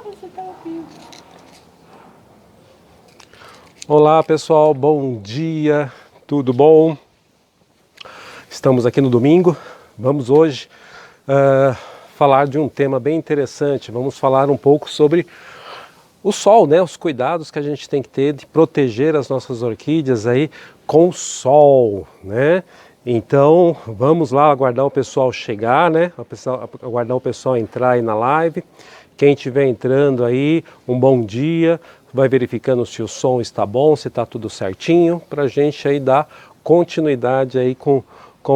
Você tá ao vivo. Olá pessoal, bom dia, tudo bom? Estamos aqui no domingo, vamos hoje falar de um tema bem interessante. Vamos falar um pouco sobre o sol, né? Os cuidados que a gente tem que ter de proteger as nossas orquídeas aí com o sol, né? Então vamos lá aguardar o pessoal chegar, né? Aguardar o pessoal entrar aí na live. Quem estiver entrando aí, um bom dia. Vai verificando se o som está bom, se está tudo certinho, para a gente aí dar continuidade aí com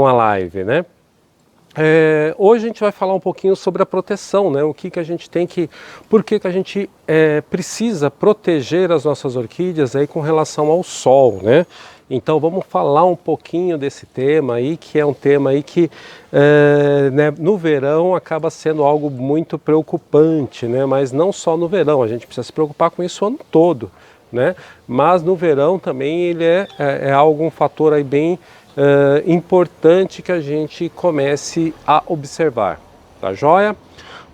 a live, né? Hoje a gente vai falar um pouquinho sobre a proteção, né? O que a gente tem que, por que a gente precisa proteger as nossas orquídeas aí com relação ao sol, né? Então vamos falar um pouquinho desse tema aí, que é um tema aí que né, no verão acaba sendo algo muito preocupante, né? Mas não só no verão, a gente precisa se preocupar com isso o ano todo, né? Mas no verão também ele é algo, um fator aí bem importante que a gente comece a observar, tá joia?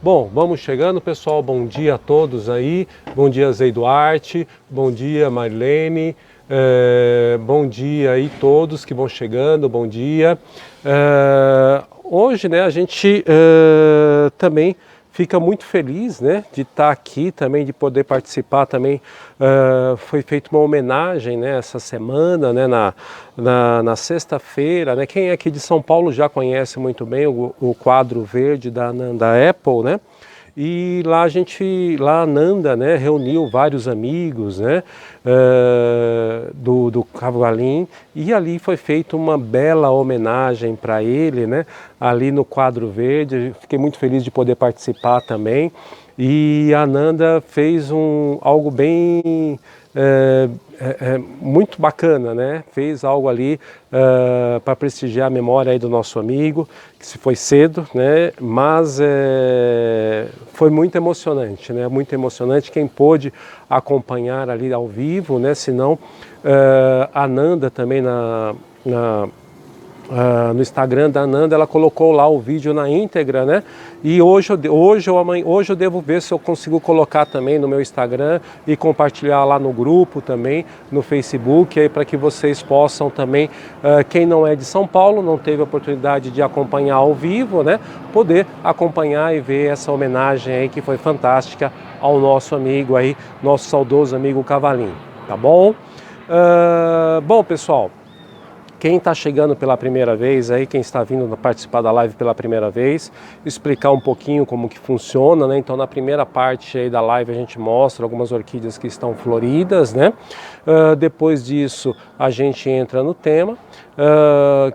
Bom, vamos chegando pessoal, bom dia a todos aí, bom dia Zé Duarte, bom dia Marlene, bom dia aí todos que vão chegando, bom dia. Hoje né, a gente também fica muito feliz, né, de estar aqui também, de poder participar também. Foi feita uma homenagem, né, essa semana, né, na sexta-feira, né. Quem é aqui de São Paulo já conhece muito bem o quadro verde da Apple, né. E lá lá a Nanda, né, reuniu vários amigos, né, do Cavalim, e ali foi feita uma bela homenagem para ele, né, ali no quadro verde. Fiquei muito feliz de poder participar também. E a Nanda fez algo bem muito bacana, né? Fez algo ali para prestigiar a memória aí do nosso amigo, que se foi cedo, né? Mas foi muito emocionante, né? Muito emocionante. Quem pôde acompanhar ali ao vivo, né? Senão a Nanda também no Instagram da Nanda, ela colocou lá o vídeo na íntegra, né? E hoje eu devo ver se eu consigo colocar também no meu Instagram e compartilhar lá no grupo também, no Facebook, aí para que vocês possam também, quem não é de São Paulo, não teve a oportunidade de acompanhar ao vivo, né? Poder acompanhar e ver essa homenagem aí que foi fantástica ao nosso amigo aí, nosso saudoso amigo Cavalim, tá bom? Bom, pessoal, quem está chegando pela primeira vez, aí, quem está vindo participar da live pela primeira vez, explicar um pouquinho como que funciona, né? Então na primeira parte aí da live a gente mostra algumas orquídeas que estão floridas, né? Depois disso a gente entra no tema,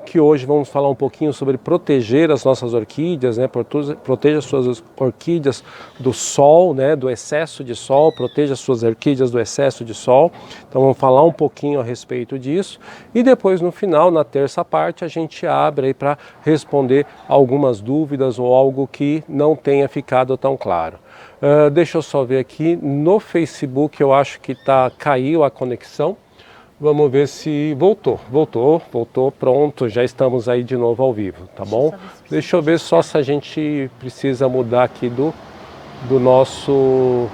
que hoje vamos falar um pouquinho sobre proteger as nossas orquídeas, né? Proteja as suas orquídeas do sol, né? Do excesso de sol, proteja as suas orquídeas do excesso de sol. Então vamos falar um pouquinho a respeito disso e depois no final, na terça parte, a gente abre aí para responder algumas dúvidas ou algo que não tenha ficado tão claro. Deixa eu só ver aqui no Facebook, eu acho que caiu a conexão. Vamos ver se voltou, pronto, já estamos aí de novo ao vivo, tá bom? Deixa eu ver só se a gente precisa mudar aqui do nosso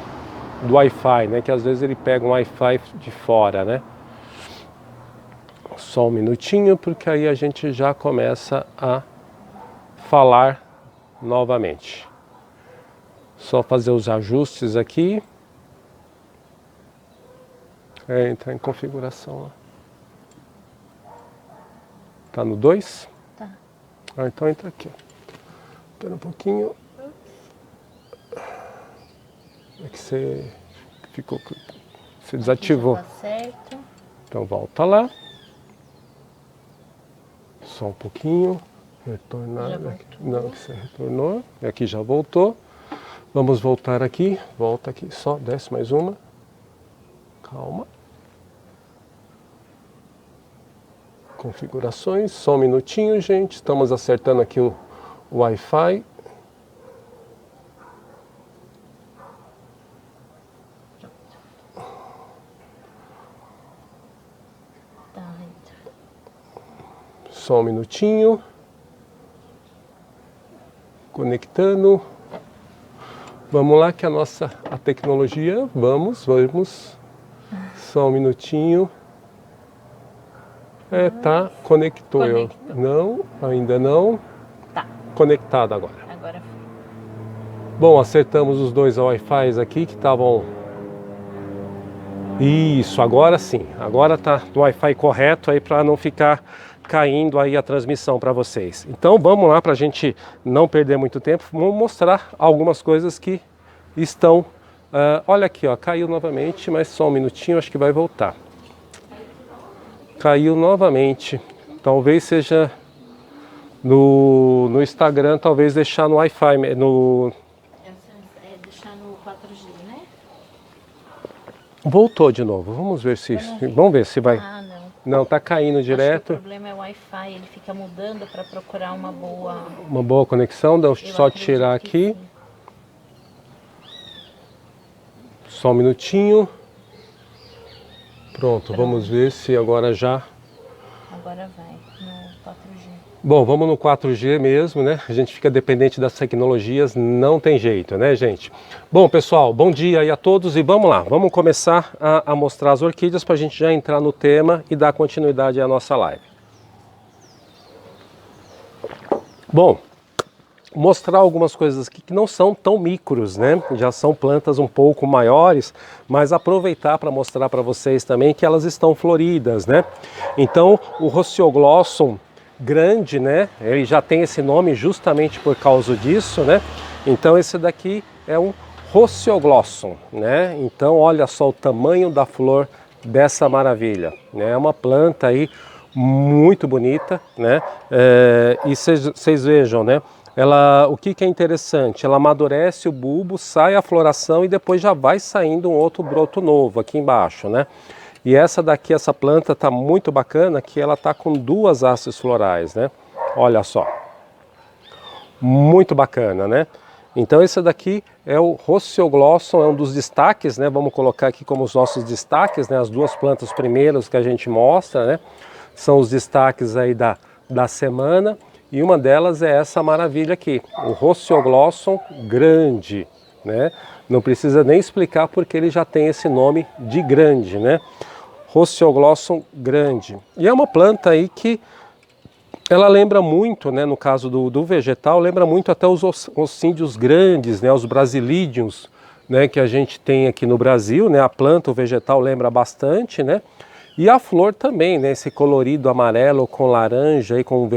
Wi-Fi, né? Que às vezes ele pega um Wi-Fi de fora, né? Só um minutinho, porque aí a gente já começa a falar novamente. Só fazer os ajustes aqui. Entrar em configuração. Tá no 2? Tá. Então entra aqui. Espera um pouquinho. É que você ficou. Você desativou. Tá certo. Então volta lá. Só um pouquinho. Retornar. Não, que você retornou. E aqui já voltou. Vamos voltar aqui. Volta aqui. Só desce mais uma. Calma. Configurações. Só um minutinho, gente. Estamos acertando aqui o Wi-Fi. Só um minutinho. Conectando. Vamos lá que a tecnologia, vamos. Só um minutinho. Tá, conectou. Não, ainda não. Tá. Conectado agora. Agora foi. Bom, acertamos os dois Wi-Fi aqui que estavam... Isso, agora sim. Agora tá no Wi-Fi correto aí para não ficar caindo aí a transmissão para vocês. Então vamos lá para a gente não perder muito tempo. Vamos mostrar algumas coisas que estão... olha aqui, ó, caiu novamente, mas só um minutinho, acho que vai voltar. Caiu novamente. Talvez seja no Instagram, talvez deixar no Wi-Fi, deixar no 4G, né? Voltou de novo. Vamos ver se vai. Ah, não. Não, tá caindo direto. O problema é o Wi-Fi, ele fica mudando para procurar uma boa... conexão. Deixa eu só tirar aqui. Só um minutinho. Pronto, vamos ver se agora já... Agora vai, no 4G. Bom, vamos no 4G mesmo, né? A gente fica dependente das tecnologias, não tem jeito, né, gente? Bom, pessoal, bom dia aí a todos e vamos lá. Vamos começar a mostrar as orquídeas para a gente já entrar no tema e dar continuidade à nossa live. Bom, mostrar algumas coisas aqui que não são tão micros, né? Já são plantas um pouco maiores, mas aproveitar para mostrar para vocês também que elas estão floridas, né? Então, o Rocioglossum grande, né? Ele já tem esse nome justamente por causa disso, né? Então, esse daqui é um Rocioglossum, né? Então, olha só o tamanho da flor dessa maravilha, né? É uma planta aí muito bonita, né? E vocês vejam, né? O que é interessante? Ela amadurece o bulbo, sai a floração e depois já vai saindo um outro broto novo aqui embaixo, né? E essa daqui, essa planta tá muito bacana, que ela tá com duas hastes florais, né? Olha só. Muito bacana, né? Então esse daqui é o Rocioglossum, é um dos destaques, né? Vamos colocar aqui como os nossos destaques, né? As duas plantas primeiras que a gente mostra, né? São os destaques aí da semana. E uma delas é essa maravilha aqui, o Rocioglossum grande, né? Não precisa nem explicar porque ele já tem esse nome de grande, né? Rocioglossum grande. E é uma planta aí que ela lembra muito, né? No caso do vegetal, lembra muito até os ossídeos grandes, né? Os brasilídeos, né? Que a gente tem aqui no Brasil, né? A planta, o vegetal lembra bastante, né? E a flor também, né? Esse colorido amarelo com laranja e com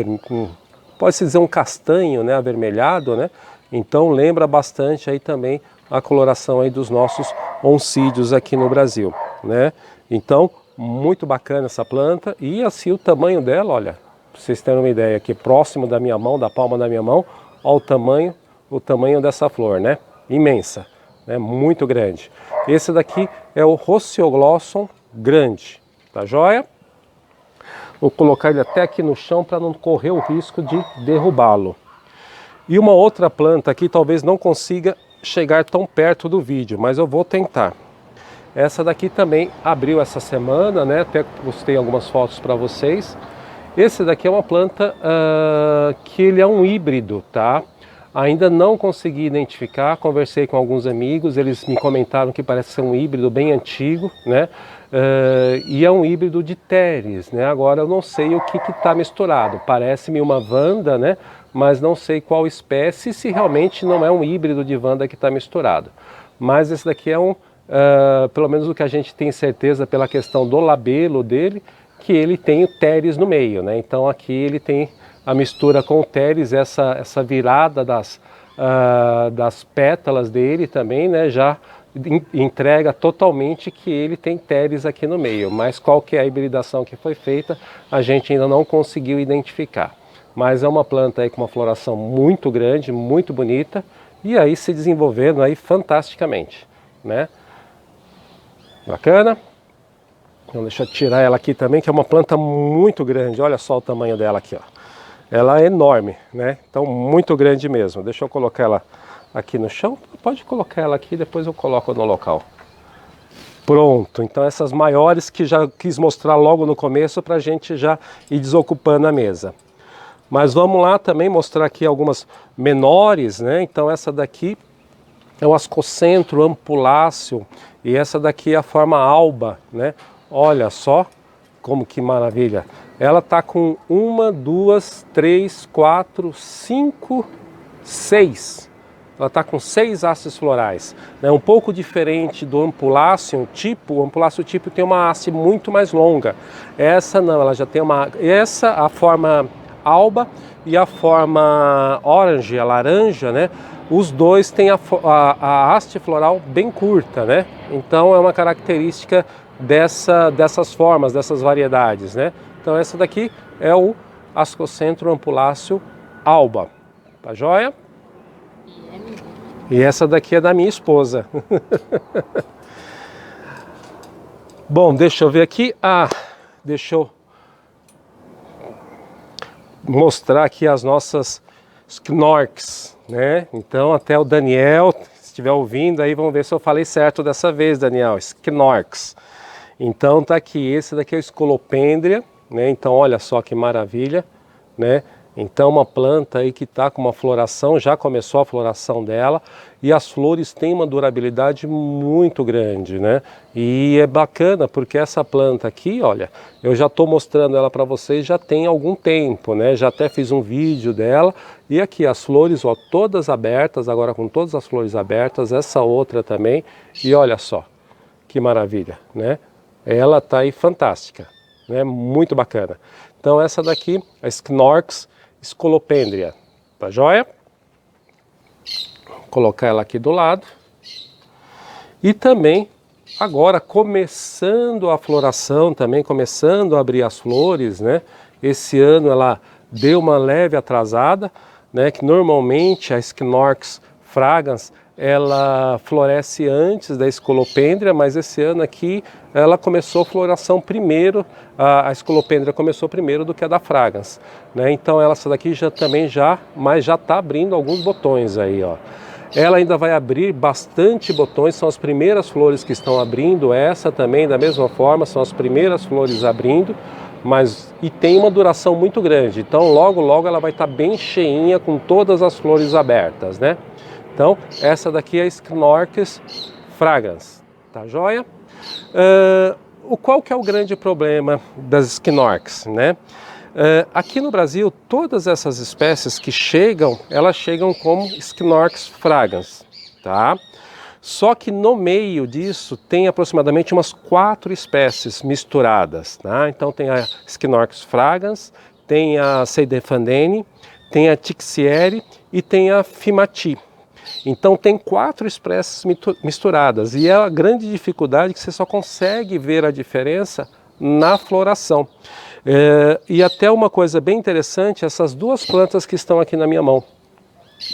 pode-se dizer um castanho, né, avermelhado, né? Então lembra bastante aí também a coloração aí dos nossos oncídeos aqui no Brasil, né? Então, muito bacana essa planta e assim o tamanho dela, olha, para vocês terem uma ideia aqui, próximo da minha mão, da palma da minha mão, olha o tamanho dessa flor, né? Imensa, né? Muito grande. Esse daqui é o Rocioglossum grande, tá joia? Vou colocar ele até aqui no chão para não correr o risco de derrubá-lo. E uma outra planta aqui talvez não consiga chegar tão perto do vídeo, mas eu vou tentar. Essa daqui também abriu essa semana, né? Até postei algumas fotos para vocês. Esse daqui é uma planta que ele é um híbrido, tá? Ainda não consegui identificar, conversei com alguns amigos, eles me comentaram que parece ser um híbrido bem antigo, né? E é um híbrido de Teres, né? Agora eu não sei o que está misturado, parece-me uma Vanda, né? Mas não sei qual espécie, se realmente não é um híbrido de Vanda que está misturado. Mas esse daqui é pelo menos o que a gente tem certeza pela questão do labelo dele, que ele tem o Teres no meio, né? Então aqui ele tem a mistura com o Teres, essa virada das pétalas dele também, né? Já entrega totalmente que ele tem Teres aqui no meio, mas qual que é a hibridação que foi feita, a gente ainda não conseguiu identificar. Mas é uma planta aí com uma floração muito grande, muito bonita, e aí se desenvolvendo aí fantasticamente, né? Bacana? Então deixa eu tirar ela aqui também, que é uma planta muito grande, olha só o tamanho dela aqui, ó. Ela é enorme, né? Então muito grande mesmo. Deixa eu colocar ela aqui no chão, pode colocar ela aqui, depois eu coloco no local. Pronto, então essas maiores que já quis mostrar logo no começo para a gente já ir desocupando a mesa. Mas vamos lá também mostrar aqui algumas menores, né? Então essa daqui é o Ascocentro ampuláceo, e essa daqui é a forma alba, né? Olha só como que maravilha. Ela tá com 1, 2, 3, 4, 5, 6. Ela tá com 6 hastes florais. É um pouco diferente do ampuláceo tipo. O ampuláceo tipo tem uma haste muito mais longa. Essa não, ela já tem uma... Essa, a forma alba e a forma orange, a laranja, né? Os dois têm a haste floral bem curta, né? Então é uma característica dessas formas, dessas variedades, né? Então essa daqui é o Ascocentro ampuláceo alba, tá joia? E essa daqui é da minha esposa. Bom, deixa eu ver aqui. Deixa eu mostrar aqui as nossas Sknorks, né? Então até o Daniel, se estiver ouvindo aí, vamos ver se eu falei certo dessa vez, Daniel. Sknorks. Então tá aqui, esse daqui é o Scolopendria, né? Então olha só que maravilha, né? Então uma planta aí que tá com uma floração, já começou a floração dela, e as flores têm uma durabilidade muito grande, né? E é bacana porque essa planta aqui, olha, eu já estou mostrando ela para vocês já tem algum tempo, né? Já até fiz um vídeo dela, e aqui as flores, ó, todas abertas, agora com todas as flores abertas, essa outra também, e olha só, que maravilha, né? Ela tá aí fantástica, né? Muito bacana. Então essa daqui, a Sknorks Scolopendria, tá joia? Vou colocar ela aqui do lado. E também, agora começando a floração, também começando a abrir as flores, né? Esse ano ela deu uma leve atrasada, né? Que normalmente a Sknorks fragans ela floresce antes da Scolopendria, mas esse ano aqui ela começou a floração primeiro, a Scolopendria começou primeiro do que a da fragans, né? Então essa daqui mas já está abrindo alguns botões aí, ó. Ela ainda vai abrir bastante botões, são as primeiras flores que estão abrindo, essa também da mesma forma, são as primeiras flores abrindo, e tem uma duração muito grande, então logo logo ela vai estar bem cheinha com todas as flores abertas, né? Então, essa daqui é a Sknorks fragans, tá joia? Qual que é o grande problema das Sknorks, né? Aqui no Brasil, todas essas espécies que chegam, elas chegam como Sknorks fragans, tá? Só que no meio disso tem aproximadamente umas 4 espécies misturadas, tá? Então tem a Sknorks fragans, tem a Seidefandene, tem a Tixieri e tem a Fimati. Então tem 4 espécies misturadas e é a grande dificuldade que você só consegue ver a diferença na floração. E até uma coisa bem interessante, essas 2 plantas que estão aqui na minha mão.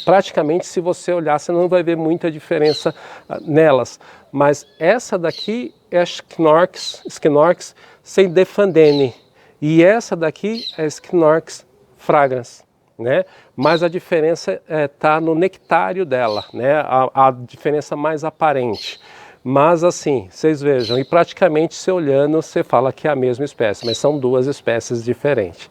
Praticamente se você olhar você não vai ver muita diferença nelas, mas essa daqui é a Sknorks Seidefandene e essa daqui é a Sknorks fragans, né? Mas a diferença está no nectário dela, né? A diferença mais aparente. Mas assim, vocês vejam, e praticamente se olhando você fala que é a mesma espécie, mas são 2 espécies diferentes,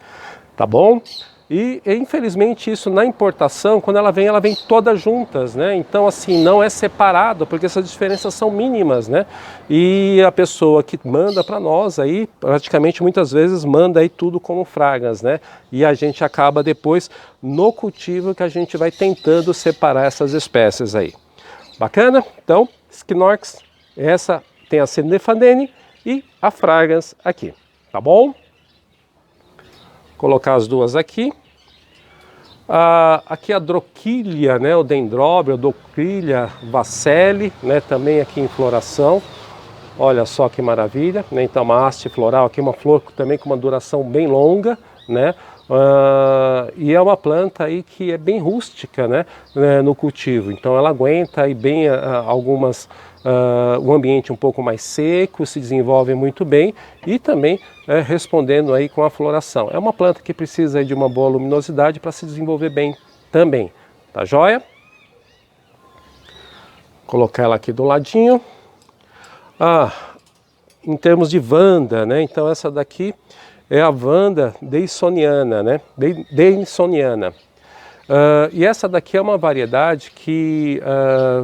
tá bom? E infelizmente isso na importação, quando ela vem todas juntas, né? Então assim, não é separado, porque essas diferenças são mínimas, né? E a pessoa que manda para nós aí, praticamente muitas vezes manda aí tudo como fragans, né? E a gente acaba depois no cultivo que a gente vai tentando separar essas espécies aí. Bacana? Então, Sknorks, essa tem a Seidefandene e a fragans aqui, tá bom? Colocar as 2 aqui. Aqui a Droquilha, né, o Dendróbio, a Droquilha Vasselli, né, também aqui em floração. Olha só que maravilha, né? Então uma haste floral aqui, uma flor também com uma duração bem longa, né? E é uma planta aí que é bem rústica, né, no cultivo. Então ela aguenta aí bem um ambiente um pouco mais seco, se desenvolve muito bem e também respondendo aí com a floração. É uma planta que precisa aí de uma boa luminosidade para se desenvolver bem também, tá joia? Colocar ela aqui do ladinho. Em termos de Vanda, né? Então essa daqui é a Vanda deisoniana, né? Deisoniana. E essa daqui é uma variedade que,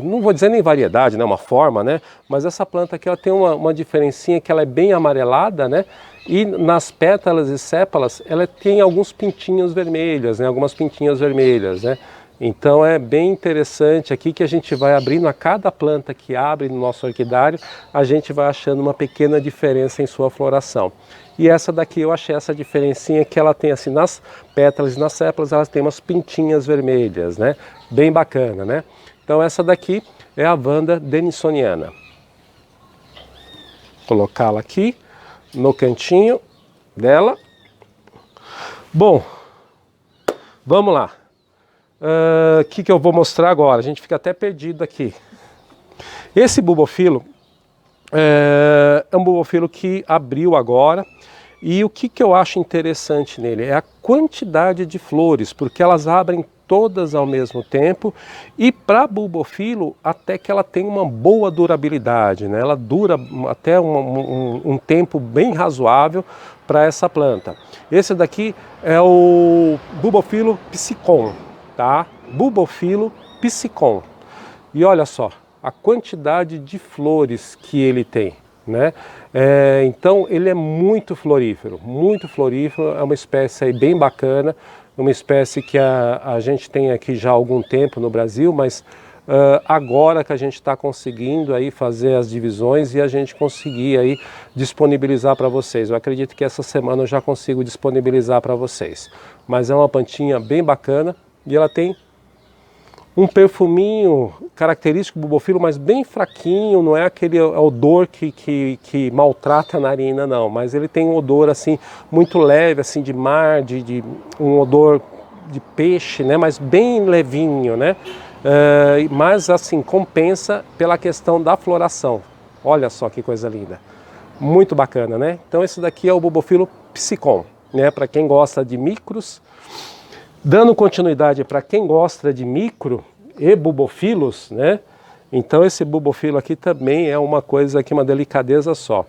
não vou dizer nem variedade, né, uma forma, né, mas essa planta aqui ela tem uma diferencinha que ela é bem amarelada, né, e nas pétalas e sépalas ela tem alguns pintinhos vermelhos, né, algumas pintinhas vermelhas, né. Então é bem interessante aqui que a gente vai abrindo a cada planta que abre no nosso orquidário, a gente vai achando uma pequena diferença em sua floração. E essa daqui eu achei essa diferencinha que ela tem assim nas pétalas e nas sépalas, elas têm umas pintinhas vermelhas, né? Bem bacana, né? Então essa daqui é a Vanda denisoniana. Vou colocá-la aqui no cantinho dela. Bom, vamos lá. O que eu vou mostrar agora? A gente fica até perdido aqui. Esse bulbofilo é um bulbofilo que abriu agora. E o que eu acho interessante nele é a quantidade de flores, porque elas abrem todas ao mesmo tempo e para bulbofilo até que ela tem uma boa durabilidade, né? Ela dura até um tempo bem razoável para essa planta. Esse daqui é o bulbofilo piscicon, tá? Bulbofilo piscicon. E olha só a quantidade de flores que ele tem, né? Então ele é muito florífero, é uma espécie aí bem bacana, uma espécie que a gente tem aqui já há algum tempo no Brasil, mas agora que a gente está conseguindo aí fazer as divisões e a gente conseguir aí disponibilizar para vocês. Eu acredito que essa semana eu já consigo disponibilizar para vocês, mas é uma plantinha bem bacana e ela tem um perfuminho característico do bulbofilo, mas bem fraquinho, não é aquele odor que maltrata a narina, não, mas ele tem um odor assim muito leve, assim de mar, de um odor de peixe, né, mas bem levinho, né, mas assim compensa pela questão da floração. Olha só que coisa linda, muito bacana, né? Então esse daqui é o bulbofilo piscicon, né, para quem gosta de micros. Dando continuidade para quem gosta de micro e bulbofilos, né? Então esse bulbofilo aqui também é uma coisa aqui, uma delicadeza só.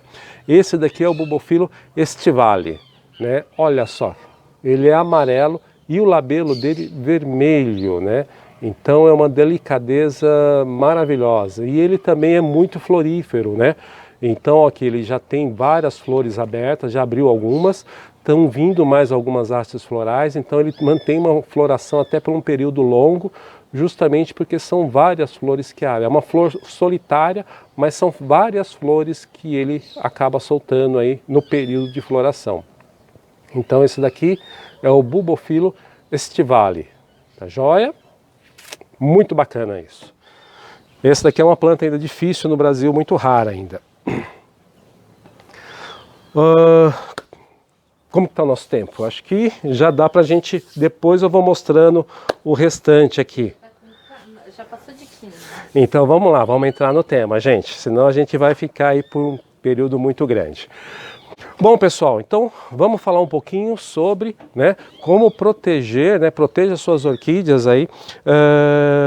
Esse daqui é o bulbofilo estivale, né? Olha só, ele é amarelo e o labelo dele vermelho, né? Então é uma delicadeza maravilhosa e ele também é muito florífero, né? Então aqui ele já tem várias flores abertas, já abriu algumas. Estão vindo mais algumas hastes florais, então ele mantém uma floração até por um período longo, justamente porque são várias flores que abrem. É uma flor solitária, mas são várias flores que ele acaba soltando aí no período de floração. Então esse daqui é o bulbofilo estivale, tá joia? Muito bacana isso. Esse daqui é uma planta ainda difícil no Brasil, muito rara ainda. Como está o nosso tempo? Acho que já dá para a gente, depois eu vou mostrando o restante aqui. Já passou de 15. Então vamos lá, vamos entrar no tema, gente, senão a gente vai ficar aí por um período muito grande. Bom, pessoal, então vamos falar um pouquinho sobre, né, como proteger, né, proteja suas orquídeas aí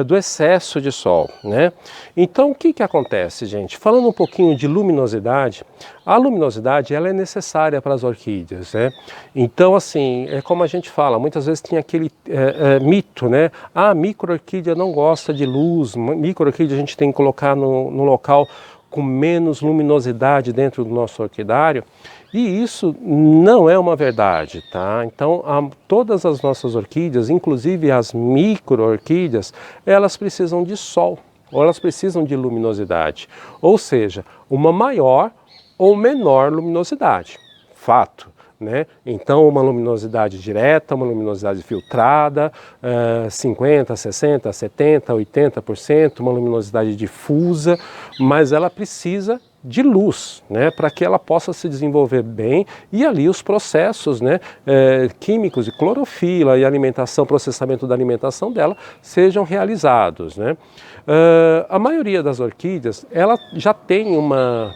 do excesso de sol, né? Então o que acontece, gente? Falando um pouquinho de luminosidade, a luminosidade ela é necessária para as orquídeas, né? Então assim, é como a gente fala, muitas vezes tem aquele mito, né? Ah, micro-orquídea não gosta de luz, micro-orquídea a gente tem que colocar no local com menos luminosidade dentro do nosso orquidário. E isso não é uma verdade, tá? Então, todas as nossas orquídeas, inclusive as micro-orquídeas, elas precisam de sol, ou elas precisam de luminosidade. Ou seja, uma maior ou menor luminosidade. Fato, né? Então, uma luminosidade direta, uma luminosidade filtrada, 50%, 60%, 70%, 80%, uma luminosidade difusa, mas ela precisa de luz, né, para que ela possa se desenvolver bem e ali os processos, né, químicos de clorofila e alimentação, processamento da alimentação dela sejam realizados, né. A maioria das orquídeas ela já tem uma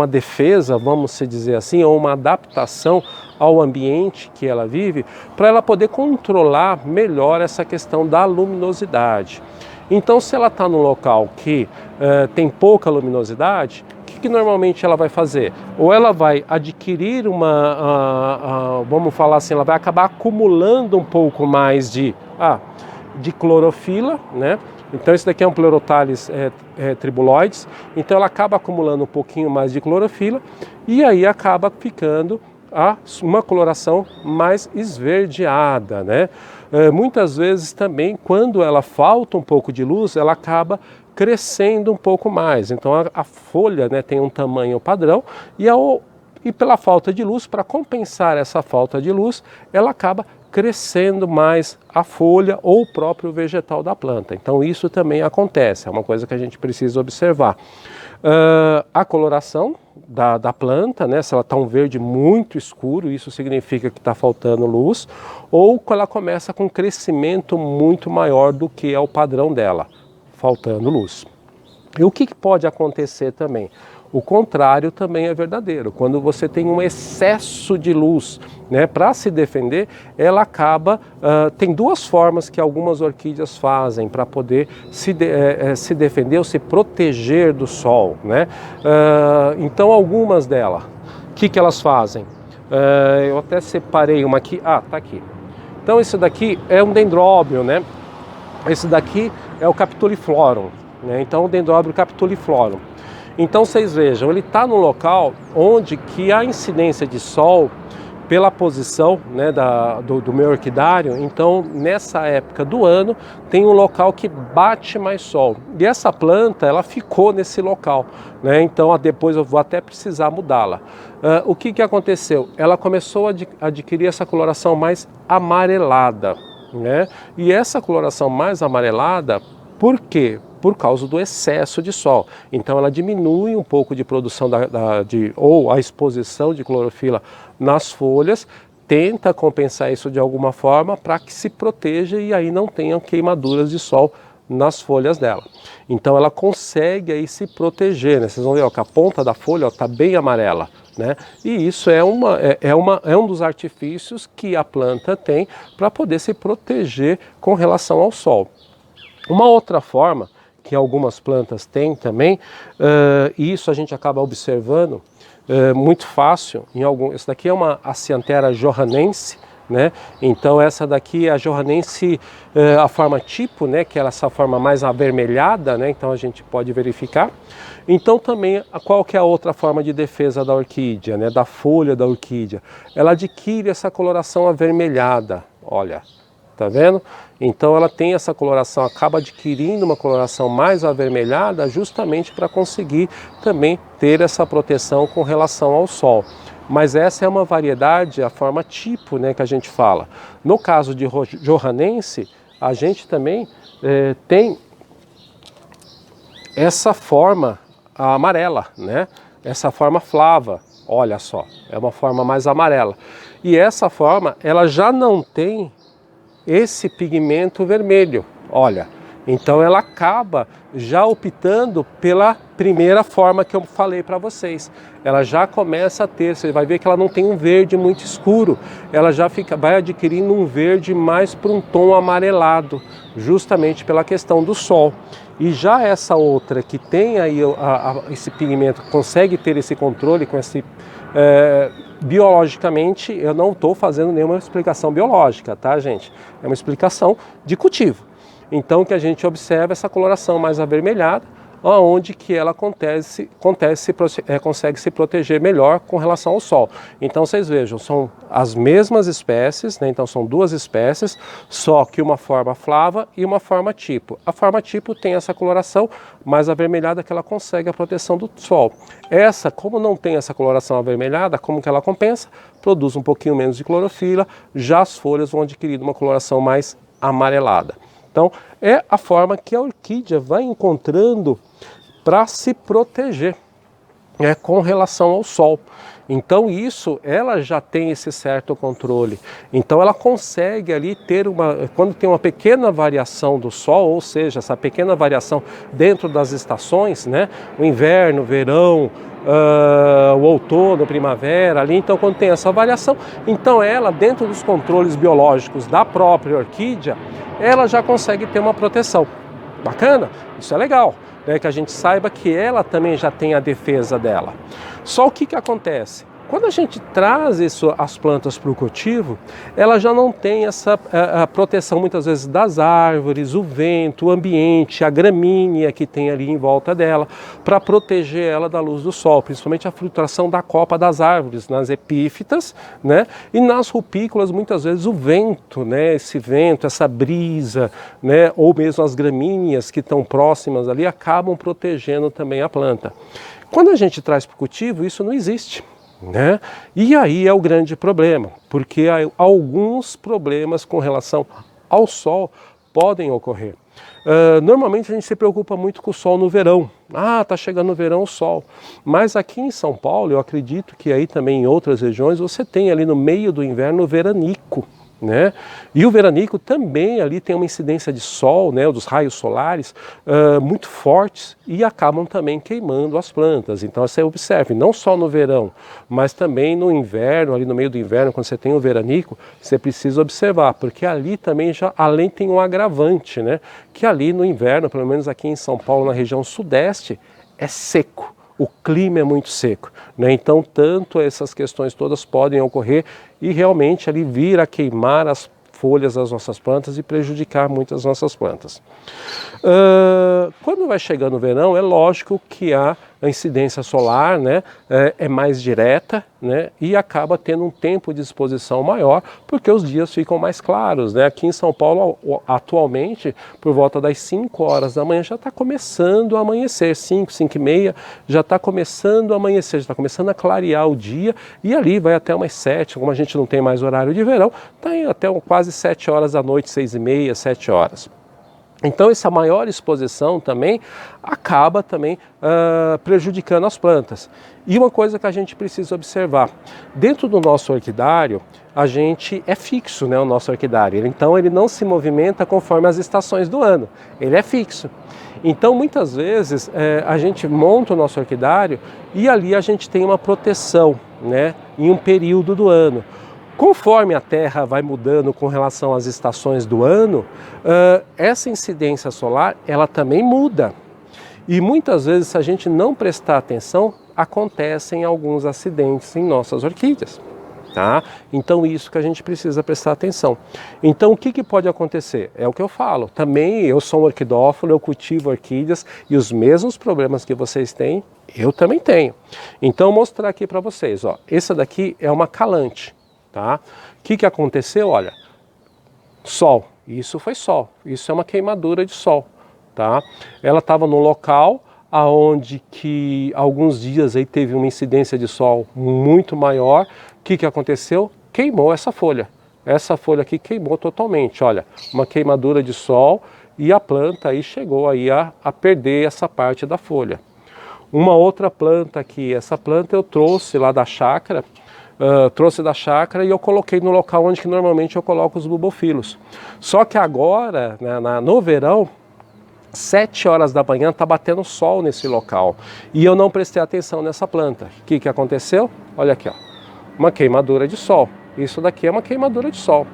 defesa, vamos dizer assim, ou uma adaptação ao ambiente que ela vive para ela poder controlar melhor essa questão da luminosidade. Então, se ela está num local que tem pouca luminosidade, o que normalmente ela vai fazer? Ou ela vai adquirir vamos falar assim, ela vai acabar acumulando um pouco mais de De clorofila, né? Então esse daqui é um Pleurothales tribuloides, então ela acaba acumulando um pouquinho mais de clorofila e aí acaba ficando uma coloração mais esverdeada, né? Muitas vezes também, quando ela falta um pouco de luz, ela acaba crescendo um pouco mais. Então a folha, né, tem um tamanho padrão e pela falta de luz, para compensar essa falta de luz, ela acaba crescendo mais a folha ou o próprio vegetal da planta. Então isso também acontece, é uma coisa que a gente precisa observar. A coloração da planta, né, se ela está um verde muito escuro, isso significa que está faltando luz, ou quando ela começa com um crescimento muito maior do que é o padrão dela, faltando luz. E o que pode acontecer também? O contrário também é verdadeiro. Quando você tem um excesso de luz, né, para se defender, ela acaba... tem duas formas que algumas orquídeas fazem para poder se defender ou se proteger do sol, né? Então algumas delas, o que elas fazem? Eu até separei uma aqui. Tá aqui. Então esse daqui é um dendróbio, né? Esse daqui é o Capituliflorum, né? Então o dendróbio Capituliflorum. Então vocês vejam, ele está no local onde que a incidência de sol, pela posição, né, do meu orquidário, então nessa época do ano tem um local que bate mais sol. E essa planta, ela ficou nesse local, né? Então depois eu vou até precisar mudá-la. O que aconteceu? Ela começou a adquirir essa coloração mais amarelada, né? E essa coloração mais amarelada, por quê? Por causa do excesso de sol. Então ela diminui um pouco de produção ou a exposição de clorofila nas folhas, tenta compensar isso de alguma forma para que se proteja e aí não tenham queimaduras de sol nas folhas dela. Então ela consegue aí se proteger, né? Vocês vão ver, ó, que a ponta da folha está bem amarela, né? E isso é um dos artifícios que a planta tem para poder se proteger com relação ao sol. Uma outra forma que algumas plantas têm também, e isso a gente acaba observando muito fácil, esse daqui é uma Acianthera johannense, né? Então essa daqui é a johannense, a forma tipo, né? Que é essa forma mais avermelhada, né? Então a gente pode verificar. Então também, qual que é a outra forma de defesa da orquídea, né? Da folha da orquídea? Ela adquire essa coloração avermelhada, olha. Tá vendo? Então ela tem essa coloração, acaba adquirindo uma coloração mais avermelhada justamente para conseguir também ter essa proteção com relação ao sol. Mas essa é uma variedade, a forma tipo, né, que a gente fala. No caso de johannense, a gente também tem essa forma amarela, né? Essa forma flava, olha só, é uma forma mais amarela. E essa forma, ela já não tem esse pigmento vermelho, olha, então ela acaba já optando pela primeira forma que eu falei para vocês. Ela já começa a ter, você vai ver que ela não tem um verde muito escuro, ela já vai adquirindo um verde mais para um tom amarelado, justamente pela questão do sol. E já essa outra que tem aí esse pigmento, consegue ter esse controle com esse... biologicamente, eu não estou fazendo nenhuma explicação biológica, tá, gente? É uma explicação de cultivo. Então, que a gente observa essa coloração mais avermelhada, onde que ela consegue se proteger melhor com relação ao sol. Então vocês vejam, são as mesmas espécies, né? Então são duas espécies, só que uma forma flava e uma forma tipo. A forma tipo tem essa coloração mais avermelhada que ela consegue a proteção do sol. Essa, como não tem essa coloração avermelhada, como que ela compensa? Produz um pouquinho menos de clorofila, já as folhas vão adquirir uma coloração mais amarelada. Então, é a forma que a orquídea vai encontrando para se proteger, né, com relação ao sol. Então isso, ela já tem esse certo controle. Então ela consegue ali ter quando tem uma pequena variação do sol, ou seja, essa pequena variação dentro das estações, né, o inverno, o verão, o outono, a primavera, ali, então quando tem essa variação, então ela, dentro dos controles biológicos da própria orquídea, ela já consegue ter uma proteção. Bacana? Isso é legal, né? Que a gente saiba que ela também já tem a defesa dela. Só o que acontece? Quando a gente traz as plantas para o cultivo, ela já não tem essa a proteção muitas vezes das árvores, o vento, o ambiente, a gramínea que tem ali em volta dela, para proteger ela da luz do sol, principalmente a flutuação da copa das árvores, nas epífitas, né? E nas rupícolas muitas vezes o vento, né? Esse vento, essa brisa, né? Ou mesmo as gramíneas que estão próximas ali acabam protegendo também a planta. Quando a gente traz para o cultivo, isso não existe. Né? E aí é o grande problema, porque alguns problemas com relação ao sol podem ocorrer. Normalmente a gente se preocupa muito com o sol no verão. Tá chegando o verão, o sol. Mas aqui em São Paulo, eu acredito que aí também em outras regiões, você tem ali no meio do inverno o veranico. Né? E o veranico também ali tem uma incidência de sol, né, dos raios solares muito fortes e acabam também queimando as plantas. Então você observe, não só no verão, mas também no inverno, ali no meio do inverno, quando você tem o veranico, você precisa observar, porque ali também já além tem um agravante, né, que ali no inverno, pelo menos aqui em São Paulo, na região sudeste, é seco. O clima é muito seco, né? Então tanto essas questões todas podem ocorrer e realmente ali vir a queimar as folhas das nossas plantas e prejudicar muitas nossas plantas. Quando vai chegando o verão, é lógico que a incidência solar, né, é mais direta, né, e acaba tendo um tempo de exposição maior, porque os dias ficam mais claros. Né? Aqui em São Paulo, atualmente, por volta das 5 horas da manhã, já está começando a amanhecer, 5, 5 e meia, já está começando a amanhecer, já está começando a clarear o dia, e ali vai até umas 7, como a gente não tem mais horário de verão, está até quase 7 horas da noite, 6 e meia, 7 horas. Então essa maior exposição também acaba também prejudicando as plantas. E uma coisa que a gente precisa observar, dentro do nosso orquidário, a gente é fixo, né, o nosso orquidário, então ele não se movimenta conforme as estações do ano, ele é fixo. Então muitas vezes a gente monta o nosso orquidário e ali a gente tem uma proteção, né, em um período do ano. Conforme a Terra vai mudando com relação às estações do ano, essa incidência solar ela também muda. E muitas vezes, se a gente não prestar atenção, acontecem alguns acidentes em nossas orquídeas. Tá? Então isso que a gente precisa prestar atenção. Então o que pode acontecer? É o que eu falo. Também eu sou um orquidófilo, eu cultivo orquídeas e os mesmos problemas que vocês têm, eu também tenho. Então vou mostrar aqui para vocês. Ó. Essa daqui é uma calante. Tá? O que aconteceu? Olha, sol, isso foi sol, isso é uma queimadura de sol, tá? Ela estava no local aonde que alguns dias aí teve uma incidência de sol muito maior. O que aconteceu? Queimou essa folha aqui queimou totalmente, olha, uma queimadura de sol e a planta aí chegou aí a perder essa parte da folha. Uma outra planta aqui, essa planta eu trouxe lá da chácara, e eu coloquei no local onde que normalmente eu coloco os bulbofilos. Só que agora, né, no verão, 7 horas da manhã está batendo sol nesse local e eu não prestei atenção nessa planta. O que aconteceu? Olha aqui, ó, uma queimadura de sol. Isso daqui é uma queimadura de sol.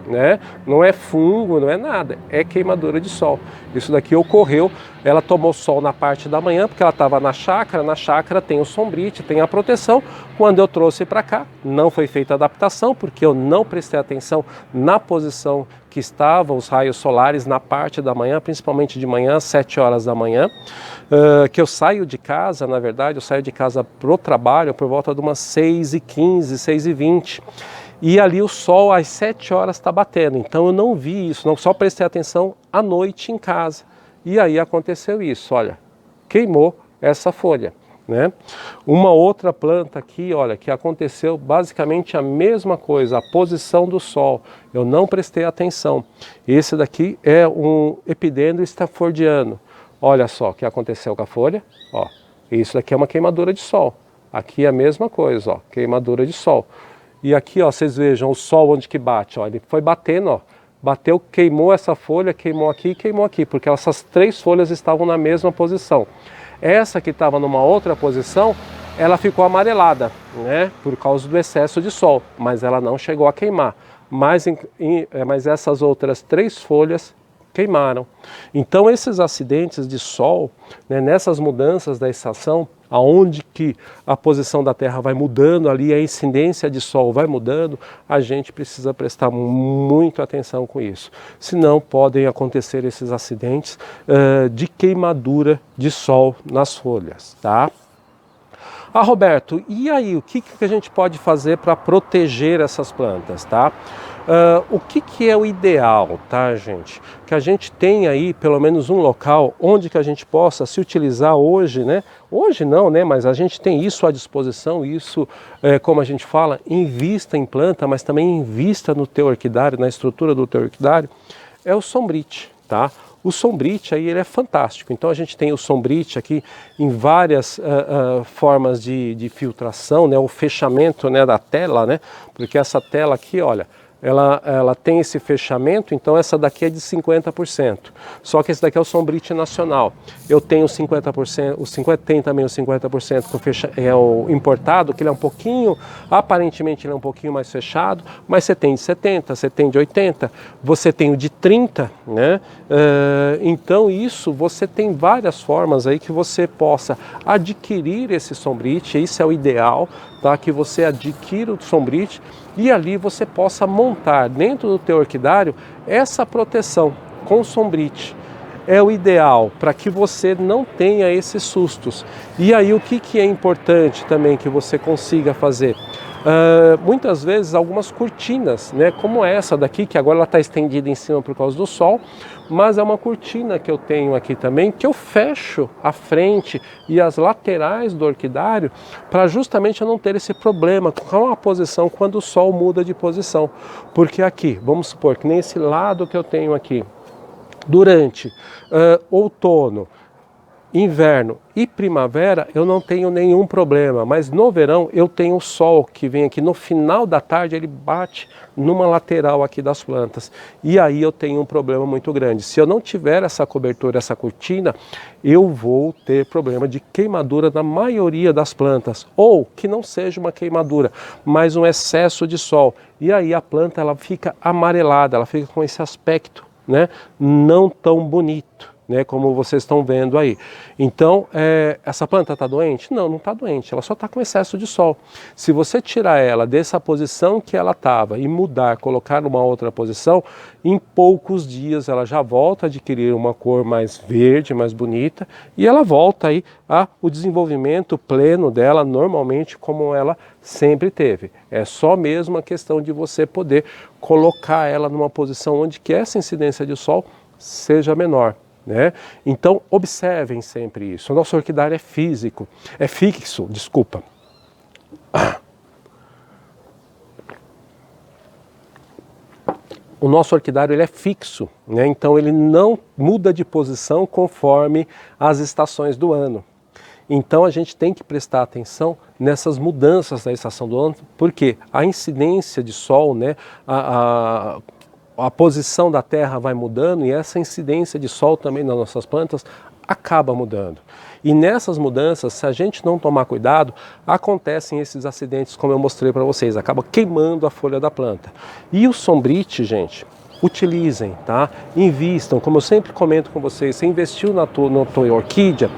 Né? Não é fungo, não é nada, é queimadura de sol. Isso daqui ocorreu, ela tomou sol na parte da manhã, porque ela estava na chácara tem o sombrite, tem a proteção. Quando eu trouxe para cá, não foi feita a adaptação, porque eu não prestei atenção na posição que estavam os raios solares na parte da manhã, principalmente de manhã, 7 horas da manhã, que eu saio de casa, na verdade, eu saio de casa para o trabalho por volta de umas 6h15, 6h20. E ali o sol às 7 horas está batendo, então eu não vi isso, só prestei atenção à noite em casa. E aí aconteceu isso, olha, queimou essa folha. Né? Uma outra planta aqui, olha, que aconteceu basicamente a mesma coisa, a posição do sol, eu não prestei atenção. Esse daqui é um epidendro staffordiano. Olha só o que aconteceu com a folha, ó, isso daqui é uma queimadura de sol. Aqui é a mesma coisa, ó, queimadura de sol. E aqui, ó, vocês vejam o sol onde que bate, ó, ele foi batendo, ó, bateu, queimou essa folha, queimou aqui, porque essas 3 folhas estavam na mesma posição. Essa que estava numa outra posição, ela ficou amarelada, né, por causa do excesso de sol, mas ela não chegou a queimar. Mas essas outras 3 folhas queimaram. Então esses acidentes de sol, né, nessas mudanças da estação, aonde que a posição da Terra vai mudando ali, a incidência de sol vai mudando, a gente precisa prestar muito atenção com isso. Senão podem acontecer esses acidentes de queimadura de sol nas folhas, tá? Ah, Roberto, e aí, o que a gente pode fazer para proteger essas plantas, tá? O que é o ideal, tá, gente? Que a gente tenha aí pelo menos um local onde que a gente possa se utilizar hoje, né? Hoje não, né? Mas a gente tem isso à disposição, isso, como a gente fala, invista em planta, mas também invista no teu orquidário, na estrutura do teu orquidário, é o sombrite, tá? O sombrite aí ele é fantástico, então a gente tem o sombrite aqui em várias formas de filtração, né? O fechamento, né, da tela, né? Porque essa tela aqui, olha, ela tem esse fechamento, então essa daqui é de 50%. Só que esse daqui é o sombrite nacional. Eu tenho 50%, tem também o 50% que é o importado, que ele é um pouquinho, aparentemente ele é um pouquinho mais fechado, mas você tem de 70%, você tem de 80%, você tem o de 30%, né? Então isso, você tem várias formas aí que você possa adquirir esse sombrite, isso é o ideal, tá? Que você adquira o sombrite e ali você possa montar dentro do teu orquidário essa proteção com sombrite. É o ideal para que você não tenha esses sustos. E aí o que é importante também que você consiga fazer? Muitas vezes algumas cortinas, né, como essa daqui, que agora ela está estendida em cima por causa do sol, mas é uma cortina que eu tenho aqui também, que eu fecho a frente e as laterais do orquidário para justamente eu não ter esse problema com a posição quando o sol muda de posição. Porque aqui, vamos supor que nesse lado que eu tenho aqui, durante outono, inverno e primavera eu não tenho nenhum problema, mas no verão eu tenho o sol que vem aqui no final da tarde, ele bate numa lateral aqui das plantas e aí eu tenho um problema muito grande. Se eu não tiver essa cobertura, essa cortina, eu vou ter problema de queimadura na maioria das plantas, ou que não seja uma queimadura, mas um excesso de sol, e aí a planta ela fica amarelada, ela fica com esse aspecto, né, não tão bonito, né, como vocês estão vendo aí. Então, essa planta está doente? Não, não está doente, ela só está com excesso de sol. Se você tirar ela dessa posição que ela estava e mudar, colocar numa outra posição, em poucos dias ela já volta a adquirir uma cor mais verde, mais bonita, e ela volta aí ao desenvolvimento pleno dela, normalmente como ela sempre teve. É só mesmo a questão de você poder colocar ela numa posição onde que essa incidência de sol seja menor, né? Então observem sempre isso. O nosso orquidário é fixo, desculpa. O nosso orquidário ele é fixo, né? Então ele não muda de posição conforme as estações do ano. Então a gente tem que prestar atenção nessas mudanças da estação do ano, porque a incidência de sol, né, a posição da Terra vai mudando e essa incidência de sol também nas nossas plantas acaba mudando. E nessas mudanças, se a gente não tomar cuidado, acontecem esses acidentes como eu mostrei para vocês, acaba queimando a folha da planta. E o sombrite, gente, utilizem, tá? Invistam, como eu sempre comento com vocês, você investiu na tua orquídea,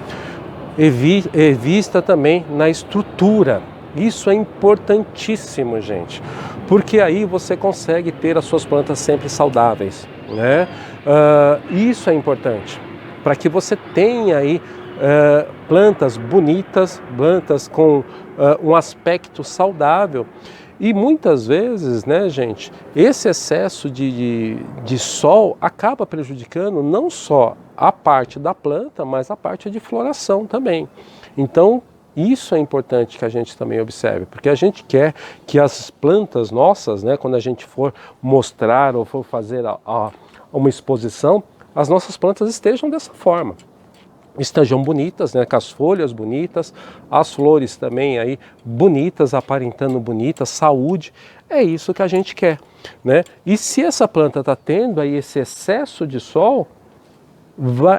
invista também na estrutura. Isso é importantíssimo, gente, porque aí você consegue ter as suas plantas sempre saudáveis, né? Isso é importante, para que você tenha aí plantas bonitas, plantas com um aspecto saudável. E muitas vezes, né, gente, esse excesso de sol acaba prejudicando não só a parte da planta, mas a parte de floração também. Então, isso é importante que a gente também observe, porque a gente quer que as plantas nossas, né, quando a gente for mostrar ou for fazer uma exposição, as nossas plantas estejam dessa forma. Estejam bonitas, né, com as folhas bonitas, as flores também aí bonitas, aparentando bonitas, saúde, é isso que a gente quer, né? E se essa planta está tendo aí esse excesso de sol,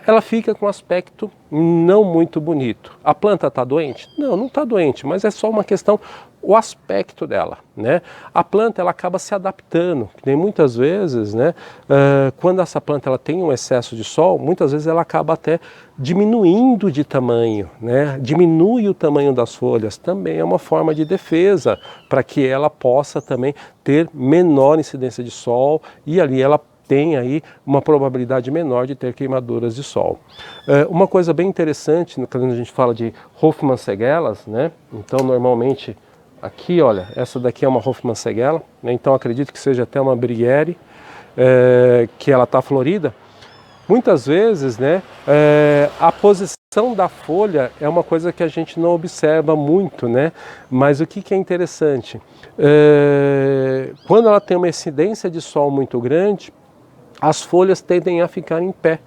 ela fica com um aspecto não muito bonito. A planta está doente? Não, não está doente, mas é só uma questão o aspecto dela, né? A planta ela acaba se adaptando, tem muitas vezes, né? Quando essa planta ela tem um excesso de sol, muitas vezes ela acaba até diminuindo de tamanho, né? Diminui o tamanho das folhas, também é uma forma de defesa para que ela possa também ter menor incidência de sol e ali ela tem aí uma probabilidade menor de ter queimaduras de sol. Uma coisa bem interessante, quando a gente fala de Hofmannseggelas, né? Então normalmente aqui, olha, essa daqui é uma Hofmannsegela, né? Então acredito que seja até uma Briere, que ela está florida. Muitas vezes, né, a posição da folha é uma coisa que a gente não observa muito, né? Mas o que é interessante? Quando ela tem uma incidência de sol muito grande, as folhas tendem a ficar em pé.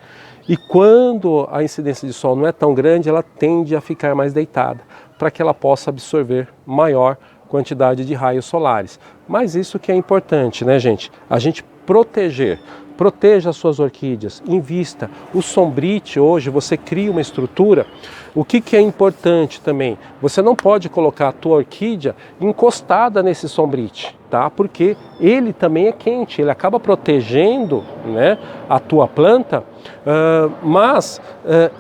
E quando a incidência de sol não é tão grande, ela tende a ficar mais deitada, para que ela possa absorver maior quantidade de raios solares. Mas isso que é importante, né, gente? A gente proteger. Proteja as suas orquídeas, invista. O sombrite hoje, você cria uma estrutura. O que é importante também? Você não pode colocar a tua orquídea encostada nesse sombrite, tá? Porque ele também é quente, ele acaba protegendo, né, a tua planta, mas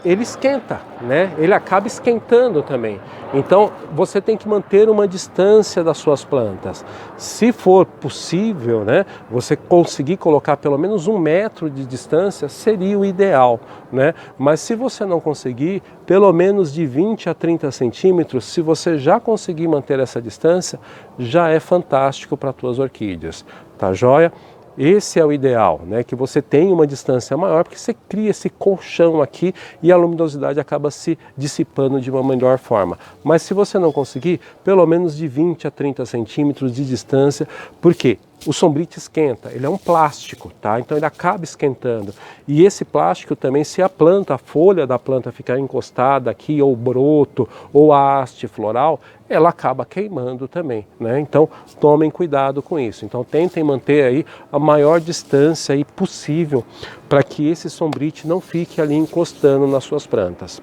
ele esquenta, né? Ele acaba esquentando também. Então você tem que manter uma distância das suas plantas. Se for possível, né, você conseguir colocar pelo menos 1 metro de distância seria o ideal, né? Mas se você não conseguir, pelo menos de 20 a 30 centímetros, se você já conseguir manter essa distância, já é fantástico para as tuas orquídeas, tá joia? Esse é o ideal, né? Que você tenha uma distância maior, porque você cria esse colchão aqui e a luminosidade acaba se dissipando de uma melhor forma. Mas se você não conseguir, pelo menos de 20 a 30 centímetros de distância, porque o sombrite esquenta, ele é um plástico, tá? Então ele acaba esquentando. E esse plástico também, se a planta, a folha da planta ficar encostada aqui, ou broto, ou a haste floral, ela acaba queimando também, né? Então tomem cuidado com isso. Então tentem manter aí a maior distância aí possível para que esse sombrite não fique ali encostando nas suas plantas.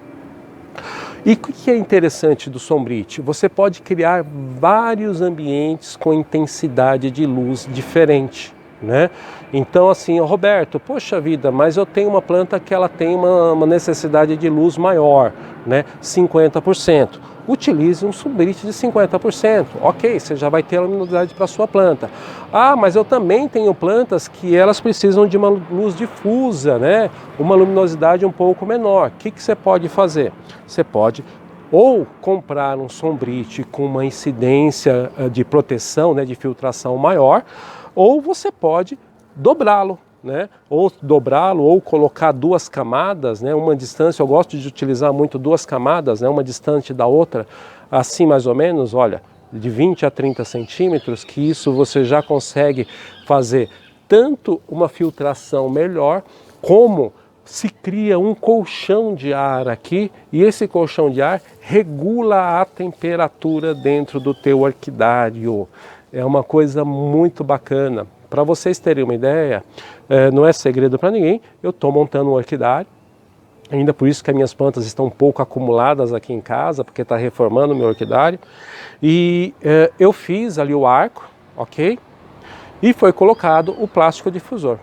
E o que é interessante do sombrite? Você pode criar vários ambientes com intensidade de luz diferente, né? Então assim, Roberto, poxa vida, mas eu tenho uma planta que ela tem uma necessidade de luz maior, né? 50%. Utilize um sombrite de 50%, ok, você já vai ter a luminosidade para a sua planta. Ah, mas eu também tenho plantas que elas precisam de uma luz difusa, né? Uma luminosidade um pouco menor. O que você pode fazer? Você pode ou comprar um sombrite com uma incidência de proteção, né, de filtração maior, ou você pode dobrá-lo, né? Ou dobrá-lo, ou colocar 2 camadas, né? Uma distância, eu gosto de utilizar muito 2 camadas, né? Uma distante da outra, assim mais ou menos, olha, de 20 a 30 centímetros, que isso você já consegue fazer tanto uma filtração melhor, como se cria um colchão de ar aqui, e esse colchão de ar regula a temperatura dentro do teu orquidário. É uma coisa muito bacana. Para vocês terem uma ideia, não é segredo para ninguém, eu estou montando um orquidário, ainda por isso que as minhas plantas estão um pouco acumuladas aqui em casa, porque está reformando o meu orquidário, e eu fiz ali o arco, ok? E foi colocado o plástico difusor.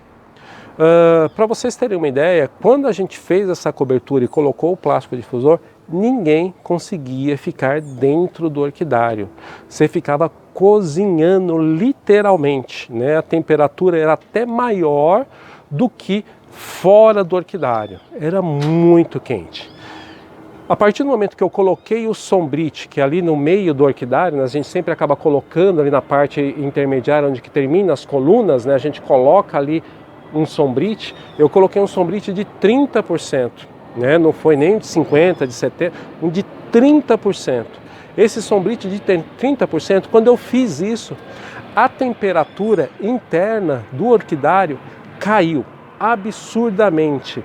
Para vocês terem uma ideia, quando a gente fez essa cobertura e colocou o plástico difusor, ninguém conseguia ficar dentro do orquidário. Você ficava cozinhando literalmente, né? A temperatura era até maior do que fora do orquidário. Era muito quente. A partir do momento que eu coloquei o sombrite, que é ali no meio do orquidário, né, a gente sempre acaba colocando ali na parte intermediária, onde que termina as colunas, né, a gente coloca ali um sombrite, eu coloquei um sombrite de 30%, né, não foi nem de 50%, de 70%, um de 30%. Esse sombrite de 30%, quando eu fiz isso, a temperatura interna do orquidário caiu absurdamente.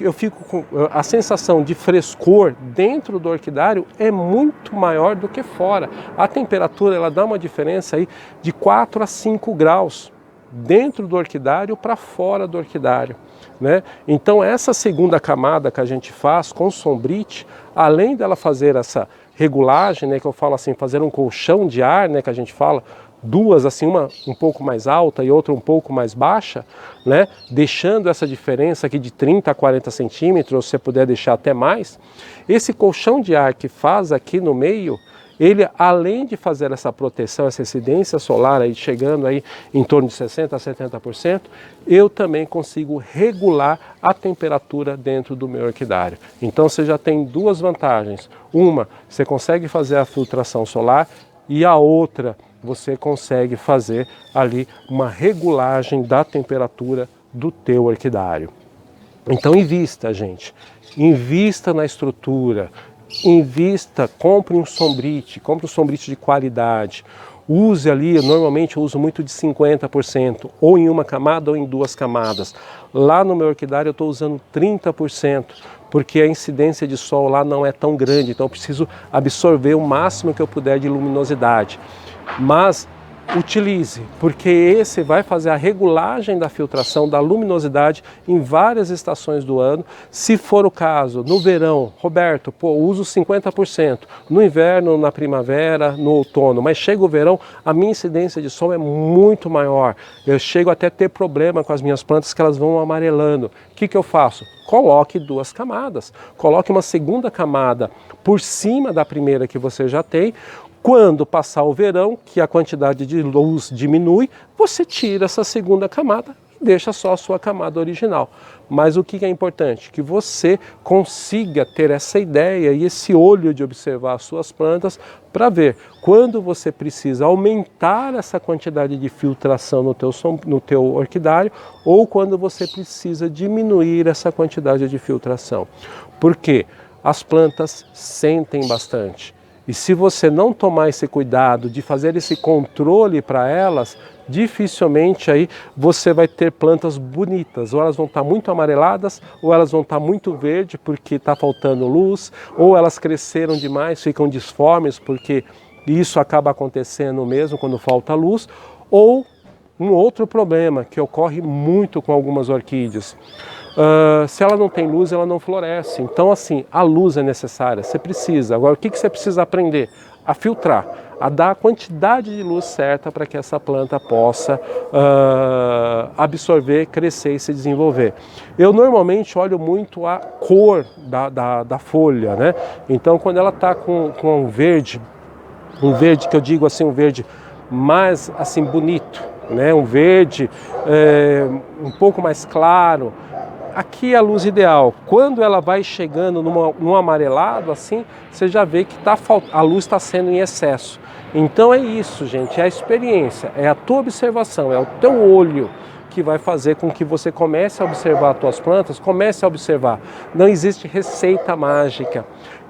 Eu fico com a sensação de frescor dentro do orquidário é muito maior do que fora. A temperatura ela dá uma diferença aí de 4 a 5 graus dentro do orquidário para fora do orquidário, né? Então essa segunda camada que a gente faz com sombrite, além dela fazer essa regulagem, né, que eu falo assim, fazer um colchão de ar, né, que a gente fala, duas assim, uma um pouco mais alta e outra um pouco mais baixa, né, deixando essa diferença aqui de 30 a 40 centímetros, ou se você puder deixar até mais, esse colchão de ar que faz aqui no meio, ele, além de fazer essa proteção, essa incidência solar aí chegando aí em torno de 60% a 70%, eu também consigo regular a temperatura dentro do meu orquidário. Então você já tem duas vantagens. Uma, você consegue fazer a filtração solar, e a outra, você consegue fazer ali uma regulagem da temperatura do teu orquidário. Então invista, gente, invista na estrutura, invista, compre um sombrite de qualidade, use ali, normalmente eu uso muito de 50%, ou em uma camada ou em duas camadas. Lá no meu orquidário eu estou usando 30%, porque a incidência de sol lá não é tão grande, então eu preciso absorver o máximo que eu puder de luminosidade. Mas utilize, porque esse vai fazer a regulagem da filtração, da luminosidade em várias estações do ano. Se for o caso, no verão, Roberto, uso 50%, no inverno, na primavera, no outono, mas chega o verão, a minha incidência de sol é muito maior. Eu chego até a ter problema com as minhas plantas que elas vão amarelando. O que eu faço? Coloque duas camadas, coloque uma segunda camada por cima da primeira que você já tem. Quando passar o verão, que a quantidade de luz diminui, você tira essa segunda camada e deixa só a sua camada original. Mas o que é importante? Que você consiga ter essa ideia e esse olho de observar as suas plantas para ver quando você precisa aumentar essa quantidade de filtração no teu orquidário ou quando você precisa diminuir essa quantidade de filtração. Porque as plantas sentem bastante. E se você não tomar esse cuidado de fazer esse controle para elas, dificilmente aí você vai ter plantas bonitas. Ou elas vão estar muito amareladas, ou elas vão estar muito verde porque está faltando luz, ou elas cresceram demais, ficam disformes porque isso acaba acontecendo mesmo quando falta luz, ou um outro problema que ocorre muito com algumas orquídeas. Se ela não tem luz, ela não floresce. Então, assim, a luz é necessária, você precisa. Agora, o que você precisa aprender? A filtrar, a dar a quantidade de luz certa para que essa planta possa absorver, crescer e se desenvolver. Eu normalmente olho muito a cor da folha, né? Então, quando ela está com um verde que eu digo assim, um verde mais assim bonito, né? Um verde um pouco mais claro. Aqui é a luz ideal. Quando ela vai chegando num amarelado assim, você já vê que a luz está sendo em excesso. Então é isso, gente, é a experiência, é a tua observação, é o teu olho que vai fazer com que você comece a observar as tuas plantas, comece a observar. Não existe receita mágica.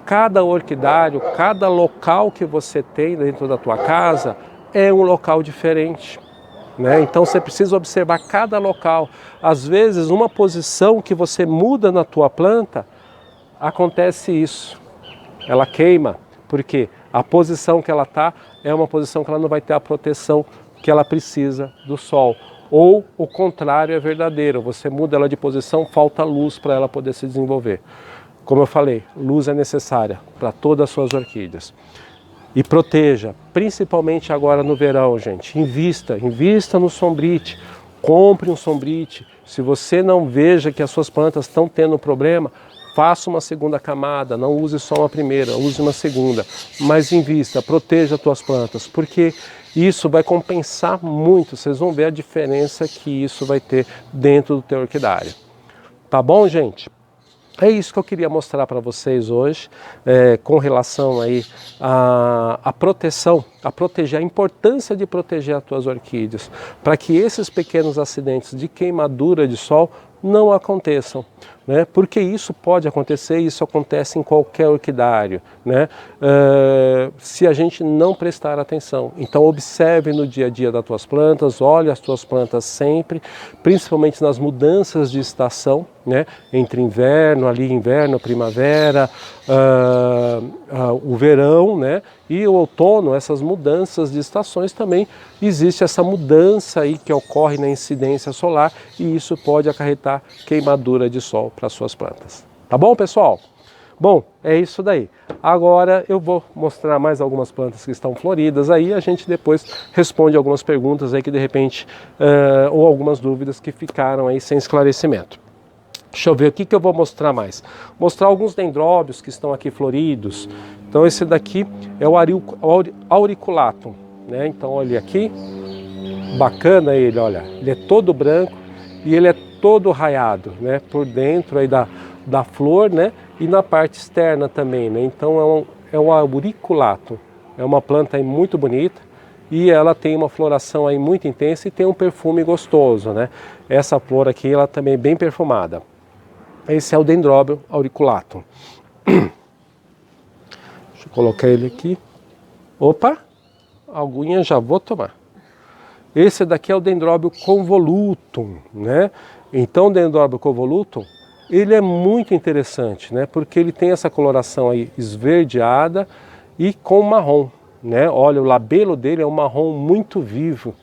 Cada orquidário, cada local que você tem dentro da tua casa é um local diferente. Né? Então você precisa observar cada local. Às vezes, uma posição que você muda na tua planta, acontece isso. Ela queima, porque a posição que ela está é uma posição que ela não vai ter a proteção que ela precisa do sol. Ou o contrário é verdadeiro, você muda ela de posição, falta luz para ela poder se desenvolver. Como eu falei, luz é necessária para todas as suas orquídeas. E proteja, principalmente agora no verão, gente. Invista no sombrite, compre um sombrite. Se você não veja que as suas plantas estão tendo problema, faça uma segunda camada, não use só uma primeira, use uma segunda. Mas invista, proteja as tuas plantas, porque isso vai compensar muito. Vocês vão ver a diferença que isso vai ter dentro do teu orquidário. Tá bom, gente? É isso que eu queria mostrar para vocês hoje, com relação aí à proteção, a importância de proteger as tuas orquídeas, para que esses pequenos acidentes de queimadura de sol não aconteçam, né? Porque isso pode acontecer, isso acontece em qualquer orquidário, né? Se a gente não prestar atenção. Então observe no dia a dia das tuas plantas, olhe as tuas plantas sempre, principalmente nas mudanças de estação, né? Entre inverno, primavera, o verão, né? E o outono, essas mudanças de estações também, existe essa mudança aí que ocorre na incidência solar e isso pode acarretar queimadura de sol para as suas plantas. Tá bom, pessoal? Bom, é isso daí. Agora eu vou mostrar mais algumas plantas que estão floridas aí, a gente depois responde algumas perguntas aí que de repente, ou algumas dúvidas que ficaram aí sem esclarecimento. Deixa eu ver o que eu vou mostrar mais. Mostrar alguns dendróbios que estão aqui floridos. Então esse daqui é o auriculatum, né? Então olha aqui, bacana ele, olha, ele é todo branco e ele é todo raiado, né? Por dentro aí da flor, né? E na parte externa também, né? Então é um auriculatum, é uma planta aí muito bonita e ela tem uma floração aí muito intensa e tem um perfume gostoso, né? Essa flor aqui, ela também é bem perfumada. Esse é o Dendróbio auriculatum. Deixa eu colocar ele aqui. Opa, aguinha já vou tomar. Esse daqui é o Dendróbio convolutum, né? Então o Dendróbio convolutum, ele é muito interessante, né? Porque ele tem essa coloração aí esverdeada e com marrom, né? Olha, o labelo dele é um marrom muito vivo.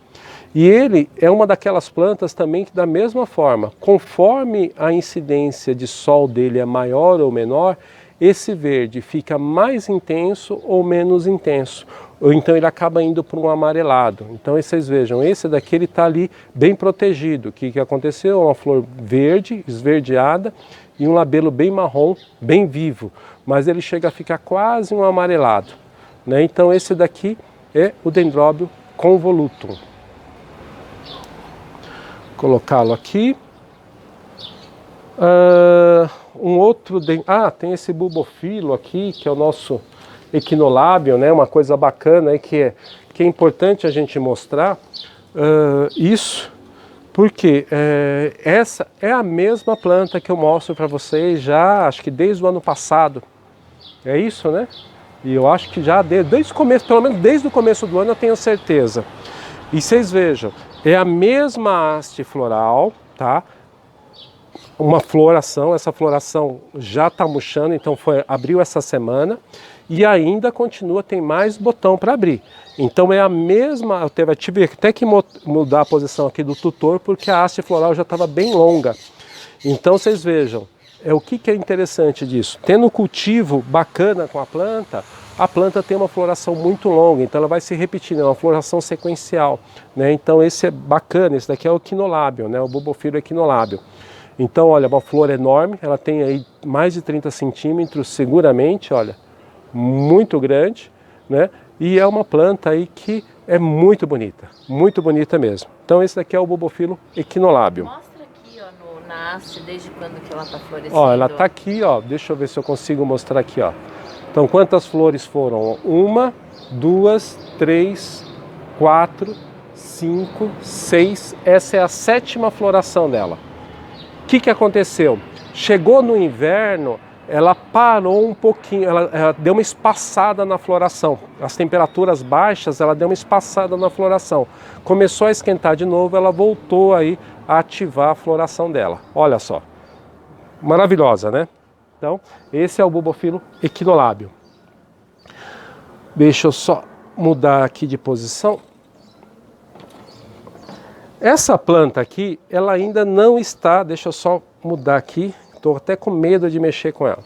E ele é uma daquelas plantas também que da mesma forma, conforme a incidência de sol dele é maior ou menor, esse verde fica mais intenso ou menos intenso. Ou então ele acaba indo para um amarelado. Então vocês vejam, esse daqui ele está ali bem protegido. O que aconteceu? Uma flor verde, esverdeada e um labelo bem marrom, bem vivo. Mas ele chega a ficar quase um amarelado, né? Então esse daqui é o Dendróbio convolutum. Colocá-lo aqui. Um outro... tem esse bulbofilo aqui, que é o nosso equinolábio, né? Uma coisa bacana aí que é importante a gente mostrar isso, porque essa é a mesma planta que eu mostro para vocês já, acho que desde o ano passado. É isso, né? E eu acho que já desde o começo, pelo menos desde o começo do ano eu tenho certeza. E vocês vejam, é a mesma haste floral, tá? Uma floração, essa floração já está murchando, então abriu essa semana e ainda continua, tem mais botão para abrir. Então é a mesma, eu tive até que mudar a posição aqui do tutor porque a haste floral já estava bem longa. Então vocês vejam, o que é interessante disso? Tendo um cultivo bacana com a planta tem uma floração muito longa, então ela vai se repetindo, é uma floração sequencial, né? Então esse é bacana, esse daqui é o equinolábio, né? O bulbofilo equinolábio. Então olha, uma flor enorme, ela tem aí mais de 30 centímetros seguramente, olha, muito grande, né? E é uma planta aí que é muito bonita mesmo. Então esse daqui é o bulbofilo equinolábio. Mostra aqui, ó, na haste, desde quando que ela está florescendo. Ó, ela tá aqui, ó, deixa eu ver se eu consigo mostrar aqui, ó. Então quantas flores foram? 1, 2, 3, 4, 5, 6, essa é a 7ª floração dela. O que aconteceu? Chegou no inverno, ela parou um pouquinho, ela deu uma espaçada na floração. As temperaturas baixas, ela deu uma espaçada na floração. Começou a esquentar de novo, ela voltou aí a ativar a floração dela. Olha só, maravilhosa, né? Então, esse é o bulbofilo equinolábio. Deixa eu só mudar aqui de posição. Essa planta aqui, ela ainda não está, deixa eu só mudar aqui, estou até com medo de mexer com ela.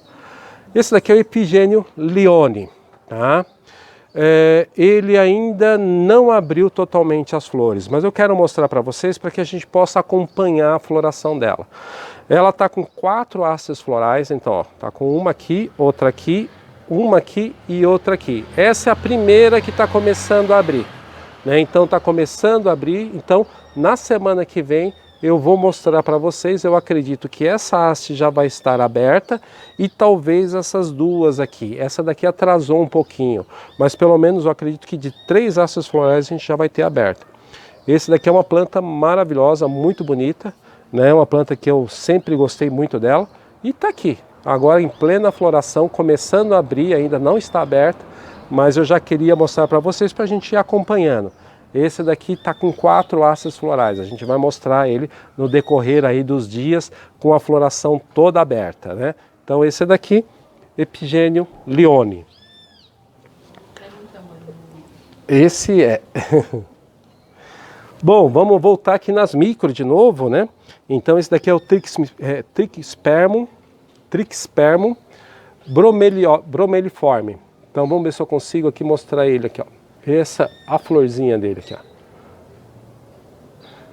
Esse daqui é o Epigênio Leone, tá? Ele ainda não abriu totalmente as flores, mas eu quero mostrar para vocês para que a gente possa acompanhar a floração dela. Ela está com 4 hastes florais, então ó, tá com uma aqui, outra aqui, uma aqui e outra aqui. Essa é a primeira que está começando a abrir, né? Então está começando a abrir, então na semana que vem eu vou mostrar para vocês, eu acredito que essa haste já vai estar aberta e talvez essas duas aqui. Essa daqui atrasou um pouquinho, mas pelo menos eu acredito que de 3 hastes florais a gente já vai ter aberta. Esse daqui é uma planta maravilhosa, muito bonita, né? Uma planta que eu sempre gostei muito dela e está aqui, agora em plena floração, começando a abrir, ainda não está aberta, mas eu já queria mostrar para vocês para a gente ir acompanhando. Esse daqui está com 4 hastes florais, a gente vai mostrar ele no decorrer aí dos dias com a floração toda aberta, né? Então esse daqui, Epigênio Leone. Esse é... Bom, vamos voltar aqui nas micro de novo, né? Então esse daqui é o Trixpermum bromeliforme. Então vamos ver se eu consigo aqui mostrar ele aqui, ó. Essa a florzinha dele aqui, ó.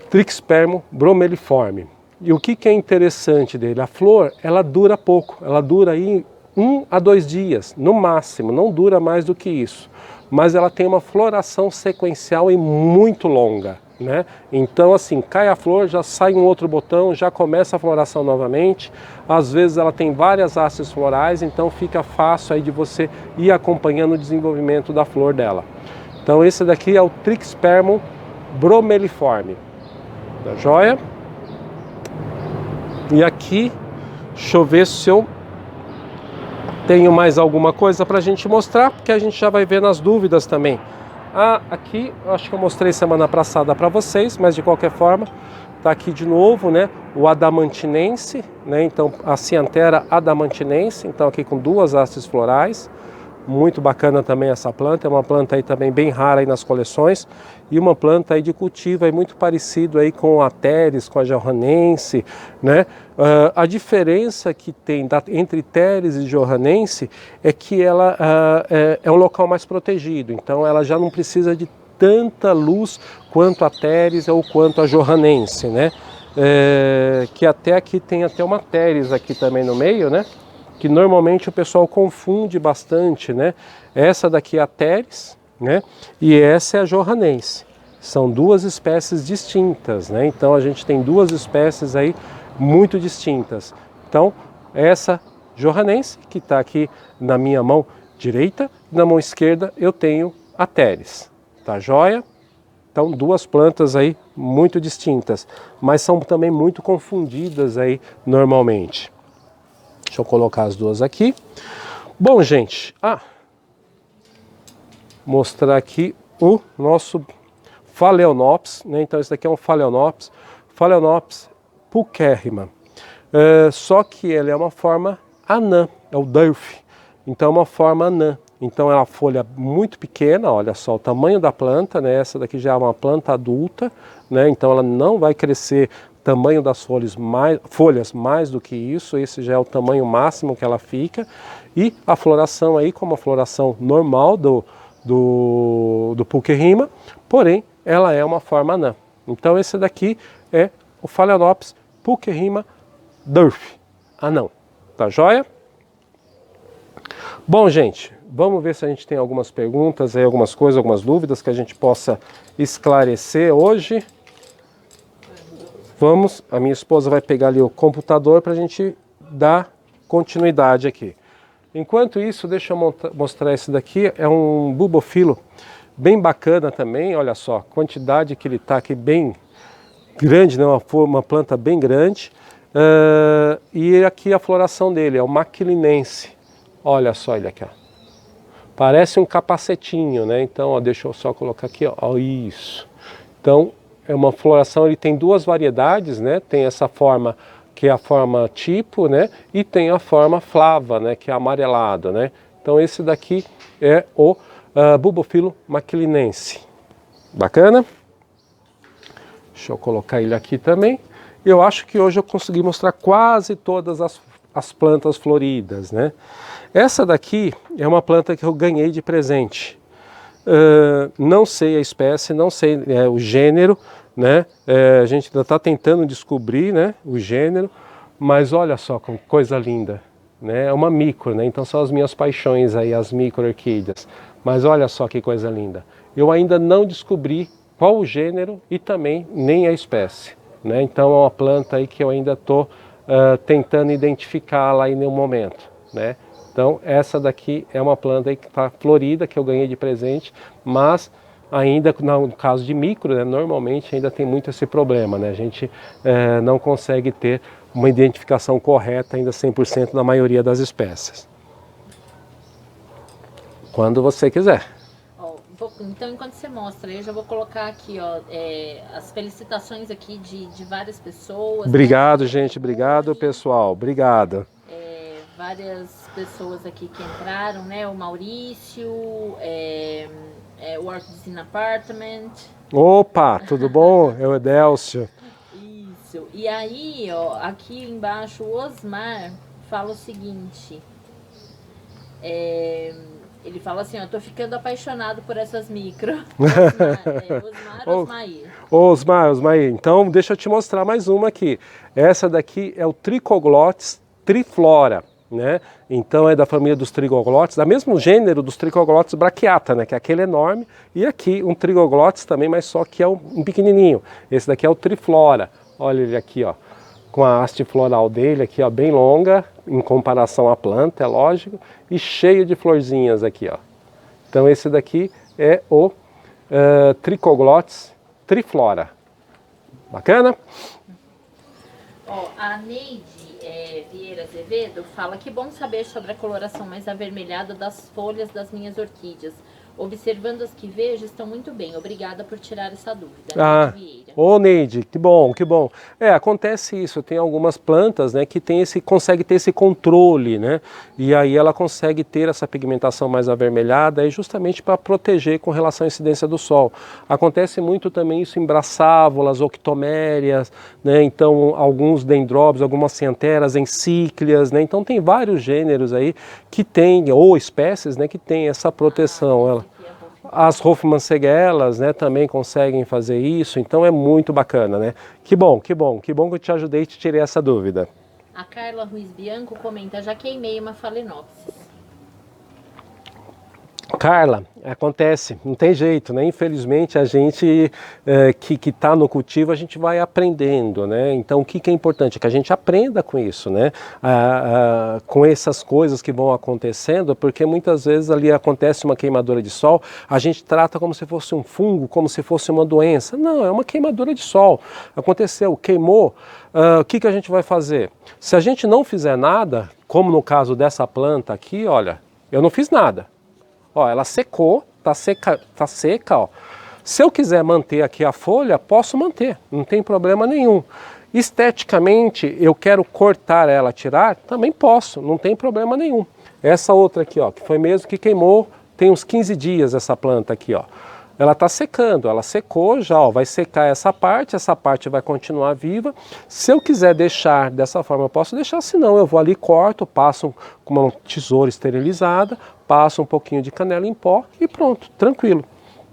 Trixpermo bromeliforme. E o que é interessante dele? A flor, ela dura pouco, ela dura aí 1 a 2 dias, no máximo, não dura mais do que isso. Mas ela tem uma floração sequencial e muito longa, né? Então assim, cai a flor, já sai um outro botão, já começa a floração novamente. Às vezes ela tem várias hastes florais, então fica fácil aí de você ir acompanhando o desenvolvimento da flor dela. Então esse daqui é o Trixpermo bromeliforme. Tá joia? E aqui, deixa eu ver se eu tenho mais alguma coisa para a gente mostrar, porque a gente já vai ver nas dúvidas também. Ah, aqui, acho que eu mostrei semana passada para vocês, mas de qualquer forma, tá aqui de novo, né? O adamantinense, né? Então, a Cyanthera adamantinense, então aqui com 2 hastes florais. Muito bacana também essa planta, é uma planta aí também bem rara aí nas coleções e uma planta aí de cultivo aí muito parecido aí com a Teres, com a Johannense, né? A diferença que tem entre Teres e Johannense é que ela é um local mais protegido, então ela já não precisa de tanta luz quanto a Teres ou quanto a Johannense, né? Que até aqui tem até uma Teres aqui também no meio, né? Que normalmente o pessoal confunde bastante, né? Essa daqui é a Teres, né? E essa é a Johannense. São 2 espécies distintas, né? Então a gente tem 2 espécies aí muito distintas. Então essa Johannense, que está aqui na minha mão direita, na mão esquerda eu tenho a Teres, tá joia? Então 2 plantas aí muito distintas, mas são também muito confundidas aí normalmente. Deixa eu colocar as 2 aqui. Bom, gente, mostrar aqui o nosso Phalaenopsis, né? Então esse daqui é um Phalaenopsis pulcherrima. Só que ele é uma forma anã, é o Durf. Então é uma forma anã. Então é uma folha muito pequena, olha só o tamanho da planta, né? Essa daqui já é uma planta adulta, né? Então ela não vai crescer tamanho das folhas mais do que isso, esse já é o tamanho máximo que ela fica, e a floração aí como a floração normal do pulcherrima, porém ela é uma forma anã. Então esse daqui é o Phalaenopsis pulcherrima Durf, anão, tá joia? Bom, gente, vamos ver se a gente tem algumas perguntas aí, algumas coisas, algumas dúvidas que a gente possa esclarecer hoje. Vamos, a minha esposa vai pegar ali o computador para a gente dar continuidade aqui. Enquanto isso, deixa eu mostrar esse daqui, é um bulbofilo bem bacana também, olha só, a quantidade que ele está aqui bem grande, né? Uma planta bem grande, e aqui a floração dele é o maquilinense, olha só ele aqui, ó. Parece um capacetinho, né? Então, ó, deixa eu só colocar aqui, ó, isso. Então, é uma floração, ele tem 2 variedades, né? Tem essa forma que é a forma tipo, né? E tem a forma flava, né? Que é amarelado, né? Então esse daqui é o bulbofilo maquilinense. Bacana? Deixa eu colocar ele aqui também. Eu acho que hoje eu consegui mostrar quase todas as plantas floridas, né? Essa daqui é uma planta que eu ganhei de presente. Não sei a espécie, não sei o gênero, né? A gente ainda está tentando descobrir, né, o gênero, mas olha só que coisa linda, né? É uma micro, né? Então são as minhas paixões aí, as micro-orquídeas. Mas olha só que coisa linda. Eu ainda não descobri qual o gênero e também nem a espécie, né? Então é uma planta aí que eu ainda estou tentando identificá-la aí no momento, né? Então essa daqui é uma planta aí que está florida, que eu ganhei de presente, mas ainda no caso de micro, né, normalmente ainda tem muito esse problema, né? A gente não consegue ter uma identificação correta ainda 100% da maioria das espécies. Quando você quiser. Então, enquanto você mostra, eu já vou colocar aqui, ó, as felicitações aqui de várias pessoas. Obrigado, né? Gente, obrigado, pessoal, obrigado. Várias pessoas aqui que entraram, né? O Maurício, o Works in Apartment. Opa, tudo bom? É o Edélcio. Isso. E aí, ó, aqui embaixo, o Osmar fala o seguinte: Ele fala assim, ó, tô ficando apaixonado por essas micro. Osmar Osmair. Osmar, então deixa eu te mostrar mais uma aqui. Essa daqui é o Tricoglotes triflora, né? Então é da família dos trigoglotes, da mesmo gênero dos trigoglotes braquiata, né? Que é aquele enorme. E aqui um trigoglotes também, mas só que é um pequenininho. Esse daqui é o triflora. Olha ele aqui, ó. Com a haste floral dele aqui, ó, bem longa, em comparação à planta, é lógico, e cheio de florzinhas aqui, ó. Então esse daqui é o Tricoglotes triflora. Bacana? Ó, a Neide Vieira Azevedo fala que bom saber sobre a coloração mais avermelhada das folhas das minhas orquídeas. Observando as que vejo, estão muito bem. Obrigada por tirar essa dúvida. Ah, ô Neide, que bom, que bom. Acontece isso, tem algumas plantas, né, que consegue ter esse controle, né, e aí ela consegue ter essa pigmentação mais avermelhada, justamente para proteger com relação à incidência do sol. Acontece muito também isso em braçávolas, octomérias, né, então alguns dendróbios, algumas cianteras, encíclias, né, então tem vários gêneros aí que tem, ou espécies, né, que tem essa proteção. As Hofmannseggelas, né, também conseguem fazer isso, então é muito bacana, né? Que bom que eu te ajudei e te tirei essa dúvida. A Carla Ruiz Bianco comenta, já queimei uma Phalaenopsis. Carla, acontece, não tem jeito, né? Infelizmente a gente que está no cultivo, a gente vai aprendendo, né? Então o que é importante? Que a gente aprenda com isso, né? Com essas coisas que vão acontecendo, porque muitas vezes ali acontece uma queimadura de sol, a gente trata como se fosse um fungo, como se fosse uma doença. Não, é uma queimadura de sol. Aconteceu, queimou, o que a gente vai fazer? Se a gente não fizer nada, como no caso dessa planta aqui, olha, eu não fiz nada. Ó, ela secou, tá seca, ó. Se eu quiser manter aqui a folha, posso manter, não tem problema nenhum. Esteticamente, eu quero cortar ela, tirar, também posso, não tem problema nenhum. Essa outra aqui, ó, que foi mesmo que queimou, tem uns 15 dias essa planta aqui, ó. Ela está secando, ela secou já, ó, vai secar essa parte vai continuar viva. Se eu quiser deixar dessa forma, eu posso deixar, senão eu vou ali, corto, passo com uma tesoura esterilizada, passo um pouquinho de canela em pó e pronto, tranquilo.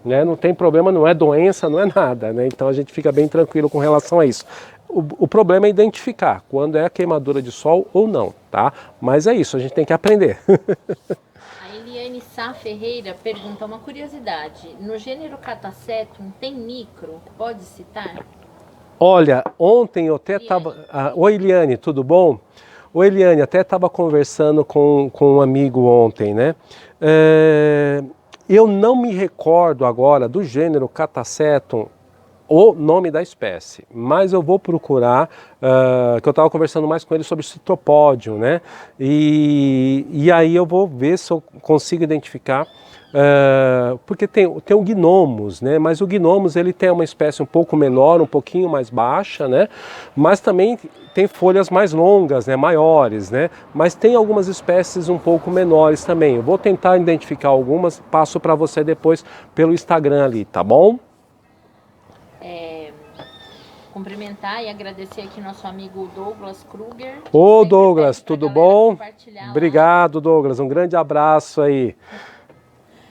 Né? Não tem problema, não é doença, não é nada, né? Então a gente fica bem tranquilo com relação a isso. O problema é identificar quando é a queimadura de sol ou não, tá? Mas é isso, a gente tem que aprender. Eliane Sá Ferreira pergunta uma curiosidade. No gênero Catasetum tem micro? Pode citar? Olha, ontem eu até estava... Oi, Eliane, tudo bom? Oi, Eliane, até estava conversando com um amigo ontem, né? Eu não me recordo agora do gênero Catasetum o nome da espécie, mas eu vou procurar, que eu estava conversando mais com ele sobre citopódio, né? E aí eu vou ver se eu consigo identificar, porque tem o Gnomus, né? Mas o Gnomus ele tem uma espécie um pouco menor, um pouquinho mais baixa, né? Mas também tem folhas mais longas, né? Maiores, né? Mas tem algumas espécies um pouco menores também. Eu vou tentar identificar algumas, passo para você depois pelo Instagram ali, tá bom? Cumprimentar e agradecer aqui nosso amigo Douglas Kruger. Ô Douglas, tudo bom? Obrigado, Douglas, um grande abraço aí.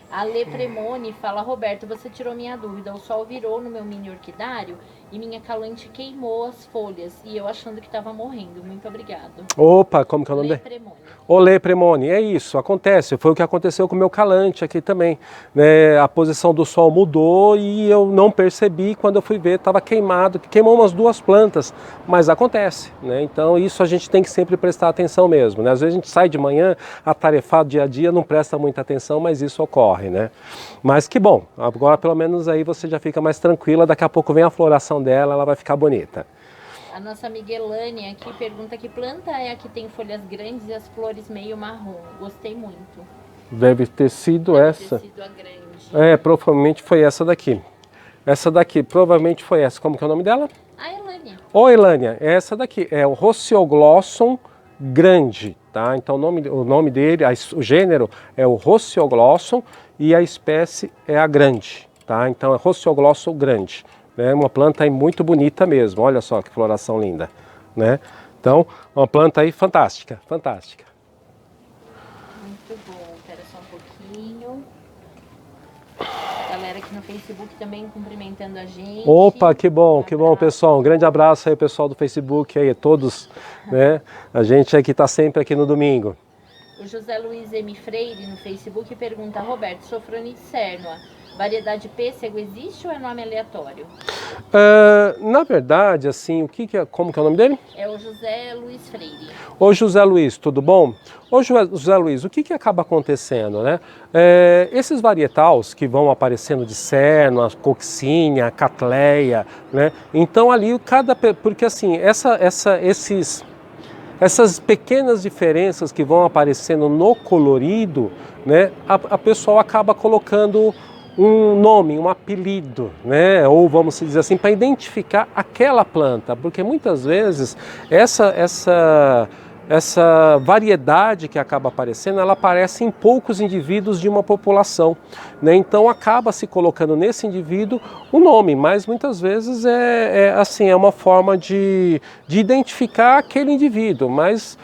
A Lê Premone fala, Roberto, você tirou minha dúvida, o sol virou no meu mini orquidário e minha calante queimou as folhas e eu achando que estava morrendo. Muito obrigado. Opa, como que é o nome dele? Lê Premone. Ô Lê Premone, é isso, acontece, foi o que aconteceu com o meu calante aqui também. Né? A posição do sol mudou e eu não percebi, quando eu fui ver estava queimado, queimou umas 2 plantas, mas acontece, né? Então isso a gente tem que sempre prestar atenção mesmo, né? Às vezes a gente sai de manhã, atarefado dia a dia, não presta muita atenção, mas isso ocorre, né? Mas que bom, agora pelo menos aí você já fica mais tranquila, daqui a pouco vem a floração dela, ela vai ficar bonita. A nossa amiga Elane aqui pergunta que planta é a que tem folhas grandes e as flores meio marrom. Gostei muito. Deve ter sido essa. Deve ter sido a grande. Provavelmente foi essa daqui. Essa daqui, provavelmente foi essa. Como que é o nome dela? A Elânia. Ô Elânia, essa daqui é o Rocioglossum grande, tá? Então o nome dele, o gênero é o Rocioglossum e a espécie é a grande, tá? Então é Rocioglossum grande. É uma planta aí muito bonita mesmo, olha só que floração linda, né? Então, uma planta aí fantástica, fantástica. Muito bom. no Facebook também cumprimentando a gente. Opa, que bom, pessoal. Um grande abraço aí, pessoal do Facebook aí, todos, né? A gente aqui está sempre aqui no domingo. O José Luiz M. Freire no Facebook pergunta: Roberto, Sophronites cernua, variedade pêssego existe ou é nome aleatório? Na verdade, assim, como que é o nome dele? É o José Luiz Freire. Ô José Luiz, tudo bom? Ô José Luiz, o que acaba acontecendo, né? Esses varietais que vão aparecendo de cernua, coccinea, catleia, né? Então ali porque assim, essas pequenas diferenças que vão aparecendo no colorido, né? A pessoa acaba colocando um nome, um apelido, né? Ou vamos dizer assim, para identificar aquela planta, porque muitas vezes essa variedade que acaba aparecendo, ela aparece em poucos indivíduos de uma população, né? Então acaba se colocando nesse indivíduo um nome, mas muitas vezes é uma forma de identificar aquele indivíduo, mas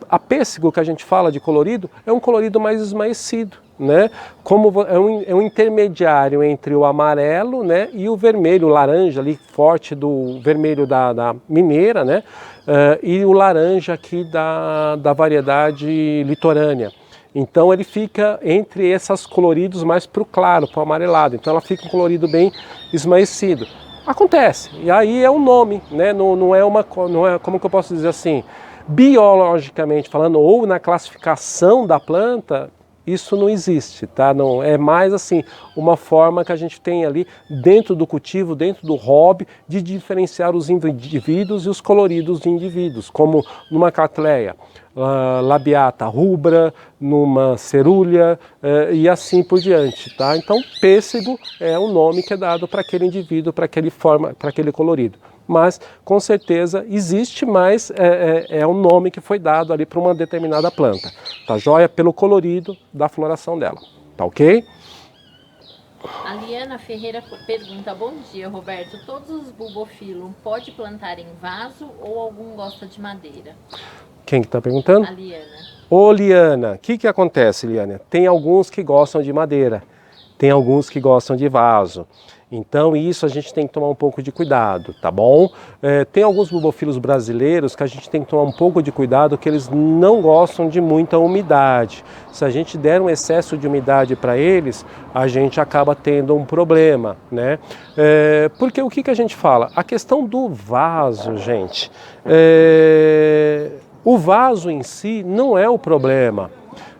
a pêssego que a gente fala de colorido é um colorido mais esmaecido, né? Como é um intermediário entre o amarelo, né, e o vermelho, o laranja ali forte do vermelho da mineira, né, e o laranja aqui da variedade litorânea. Então ele fica entre esses coloridos mais para o claro, para o amarelado. Então ela fica um colorido bem esmaecido. Acontece, e aí é um nome, né? Não é como que eu posso dizer assim, biologicamente falando, ou na classificação da planta, isso não existe, tá? Não, é mais assim, uma forma que a gente tem ali dentro do cultivo, dentro do hobby, de diferenciar os indivíduos e os coloridos de indivíduos, como numa catleia, labiata rubra, numa cerúlea e assim por diante, tá? Então, pêssego é o nome que é dado para aquele indivíduo, para aquele colorido. Mas, com certeza, existe mais, é um nome que foi dado ali para uma determinada planta, tá joia? Pelo colorido da floração dela, tá ok? A Liana Ferreira pergunta: bom dia, Roberto, todos os bulbophyllum pode plantar em vaso ou algum gosta de madeira? Quem que está perguntando? A Liana. Ô Liana, o que acontece, Liana? Tem alguns que gostam de madeira, tem alguns que gostam de vaso. Então isso a gente tem que tomar um pouco de cuidado, tá bom? Tem alguns bulbophyllus brasileiros que a gente tem que tomar um pouco de cuidado, que eles não gostam de muita umidade. Se a gente der um excesso de umidade para eles, a gente acaba tendo um problema, né? Porque o que a gente fala? A questão do vaso, gente, o vaso em si não é o problema.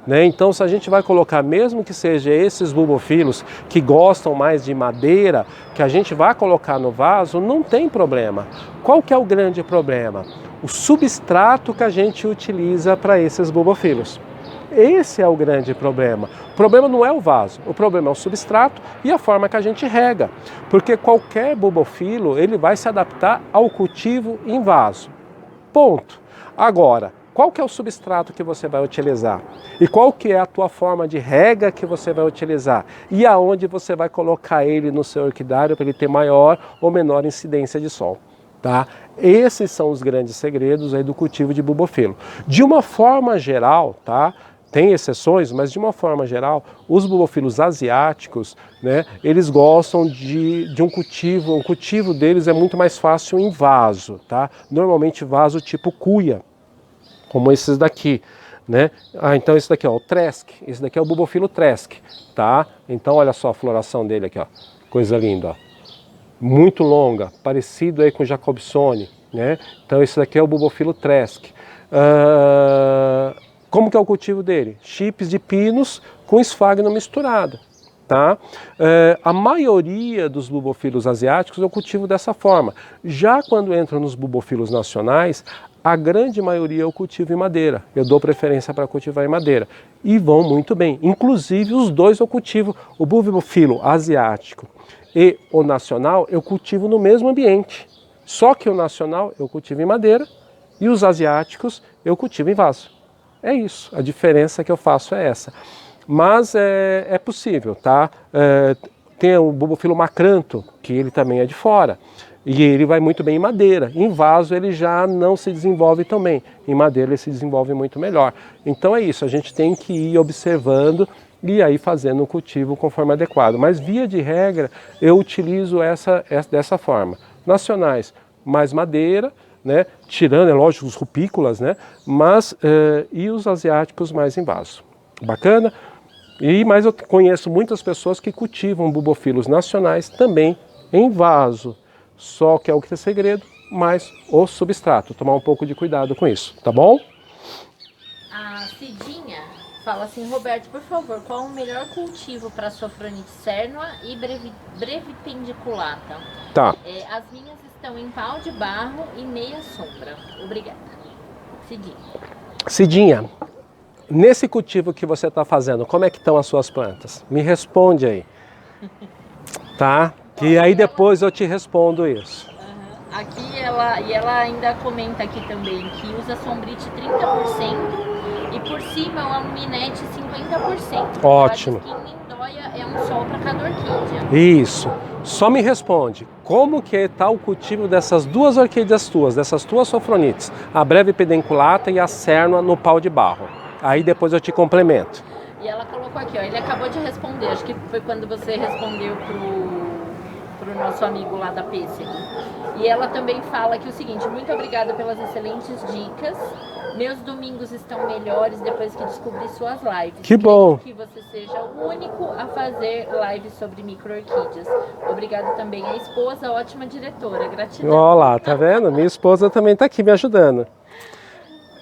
Né? Então, se a gente vai colocar, mesmo que seja esses bulbophyllus que gostam mais de madeira, que a gente vai colocar no vaso, não tem problema. Qual que é o grande problema? O substrato que a gente utiliza para esses bulbophyllus. Esse é o grande problema. O problema não é o vaso, o problema é o substrato e a forma que a gente rega. Porque qualquer bulbophyllum, ele vai se adaptar ao cultivo em vaso. Ponto. Agora, qual que é o substrato que você vai utilizar? E qual que é a tua forma de rega que você vai utilizar? E aonde você vai colocar ele no seu orquidário para ele ter maior ou menor incidência de sol? Tá? Esses são os grandes segredos aí do cultivo de bulbophyllum. De uma forma geral, tá? Tem exceções, mas de uma forma geral, os bulbophyllus asiáticos, né, eles gostam de um cultivo deles é muito mais fácil em vaso, tá? Normalmente vaso tipo cuia, como esses daqui, né? Então esse daqui, ó, o Tresk, esse daqui é o bulbophyllum Tresk, tá? Então olha só a floração dele aqui, ó, coisa linda, ó. Muito longa, parecido aí com o Jacobsoni, né? Então esse daqui é o bulbophyllum Tresk. Como que é o cultivo dele? Chips de pinos com esfagno misturado, tá? A maioria dos bulbophyllus asiáticos é o cultivo dessa forma. Já quando entra nos bulbophyllus nacionais, a grande maioria eu cultivo em madeira. Eu dou preferência para cultivar em madeira. E vão muito bem. Inclusive os dois eu cultivo. O bulbophyllum asiático e o nacional eu cultivo no mesmo ambiente. Só que o nacional eu cultivo em madeira e os asiáticos eu cultivo em vaso. É isso. A diferença que eu faço é essa. Mas é possível, tá? Tem o bulbophyllum macranto, que ele também é de fora. E ele vai muito bem em madeira. Em vaso ele já não se desenvolve tão bem. Em madeira ele se desenvolve muito melhor. Então é isso, a gente tem que ir observando e aí fazendo o cultivo conforme adequado. Mas via de regra, eu utilizo dessa forma. Nacionais, mais madeira, né? Tirando, é lógico, os rupícolas, né? Mas, e os asiáticos mais em vaso. Bacana? Mas eu conheço muitas pessoas que cultivam bubofilos nacionais também em vaso. Só que é o que é segredo, mas o substrato. Tomar um pouco de cuidado com isso, tá bom? A Cidinha fala assim, Roberto, por favor, qual o melhor cultivo para sofronite cernua e brevipendiculata? Tá. As minhas estão em pau de barro e meia sombra. Obrigada. Cidinha. Cidinha, nesse cultivo que você está fazendo, como é que estão as suas plantas? Me responde aí. Tá? Que aí depois eu te respondo isso. Aqui ela ainda comenta aqui também que usa sombrite 30% e por cima o aluminete 50%. Ótimo. Ela diz que em Lindóia é um sol para cada orquídea. Isso. Só me responde, como que está o cultivo dessas duas orquídeas tuas, dessas tuas sofronites, a breve pedunculata e a cernua no pau de barro? Aí depois eu te complemento. E ela colocou aqui, ó, ele acabou de responder, acho que foi quando você respondeu pro nosso amigo lá da Pêssego. E ela também fala aqui o seguinte, muito obrigada pelas excelentes dicas. Meus domingos estão melhores depois que descobri suas lives. Que bom! Que você seja o único a fazer lives sobre micro-orquídeas. Obrigada também à esposa, ótima diretora. Gratidão. Olha lá, tá vendo? Minha esposa também tá aqui me ajudando.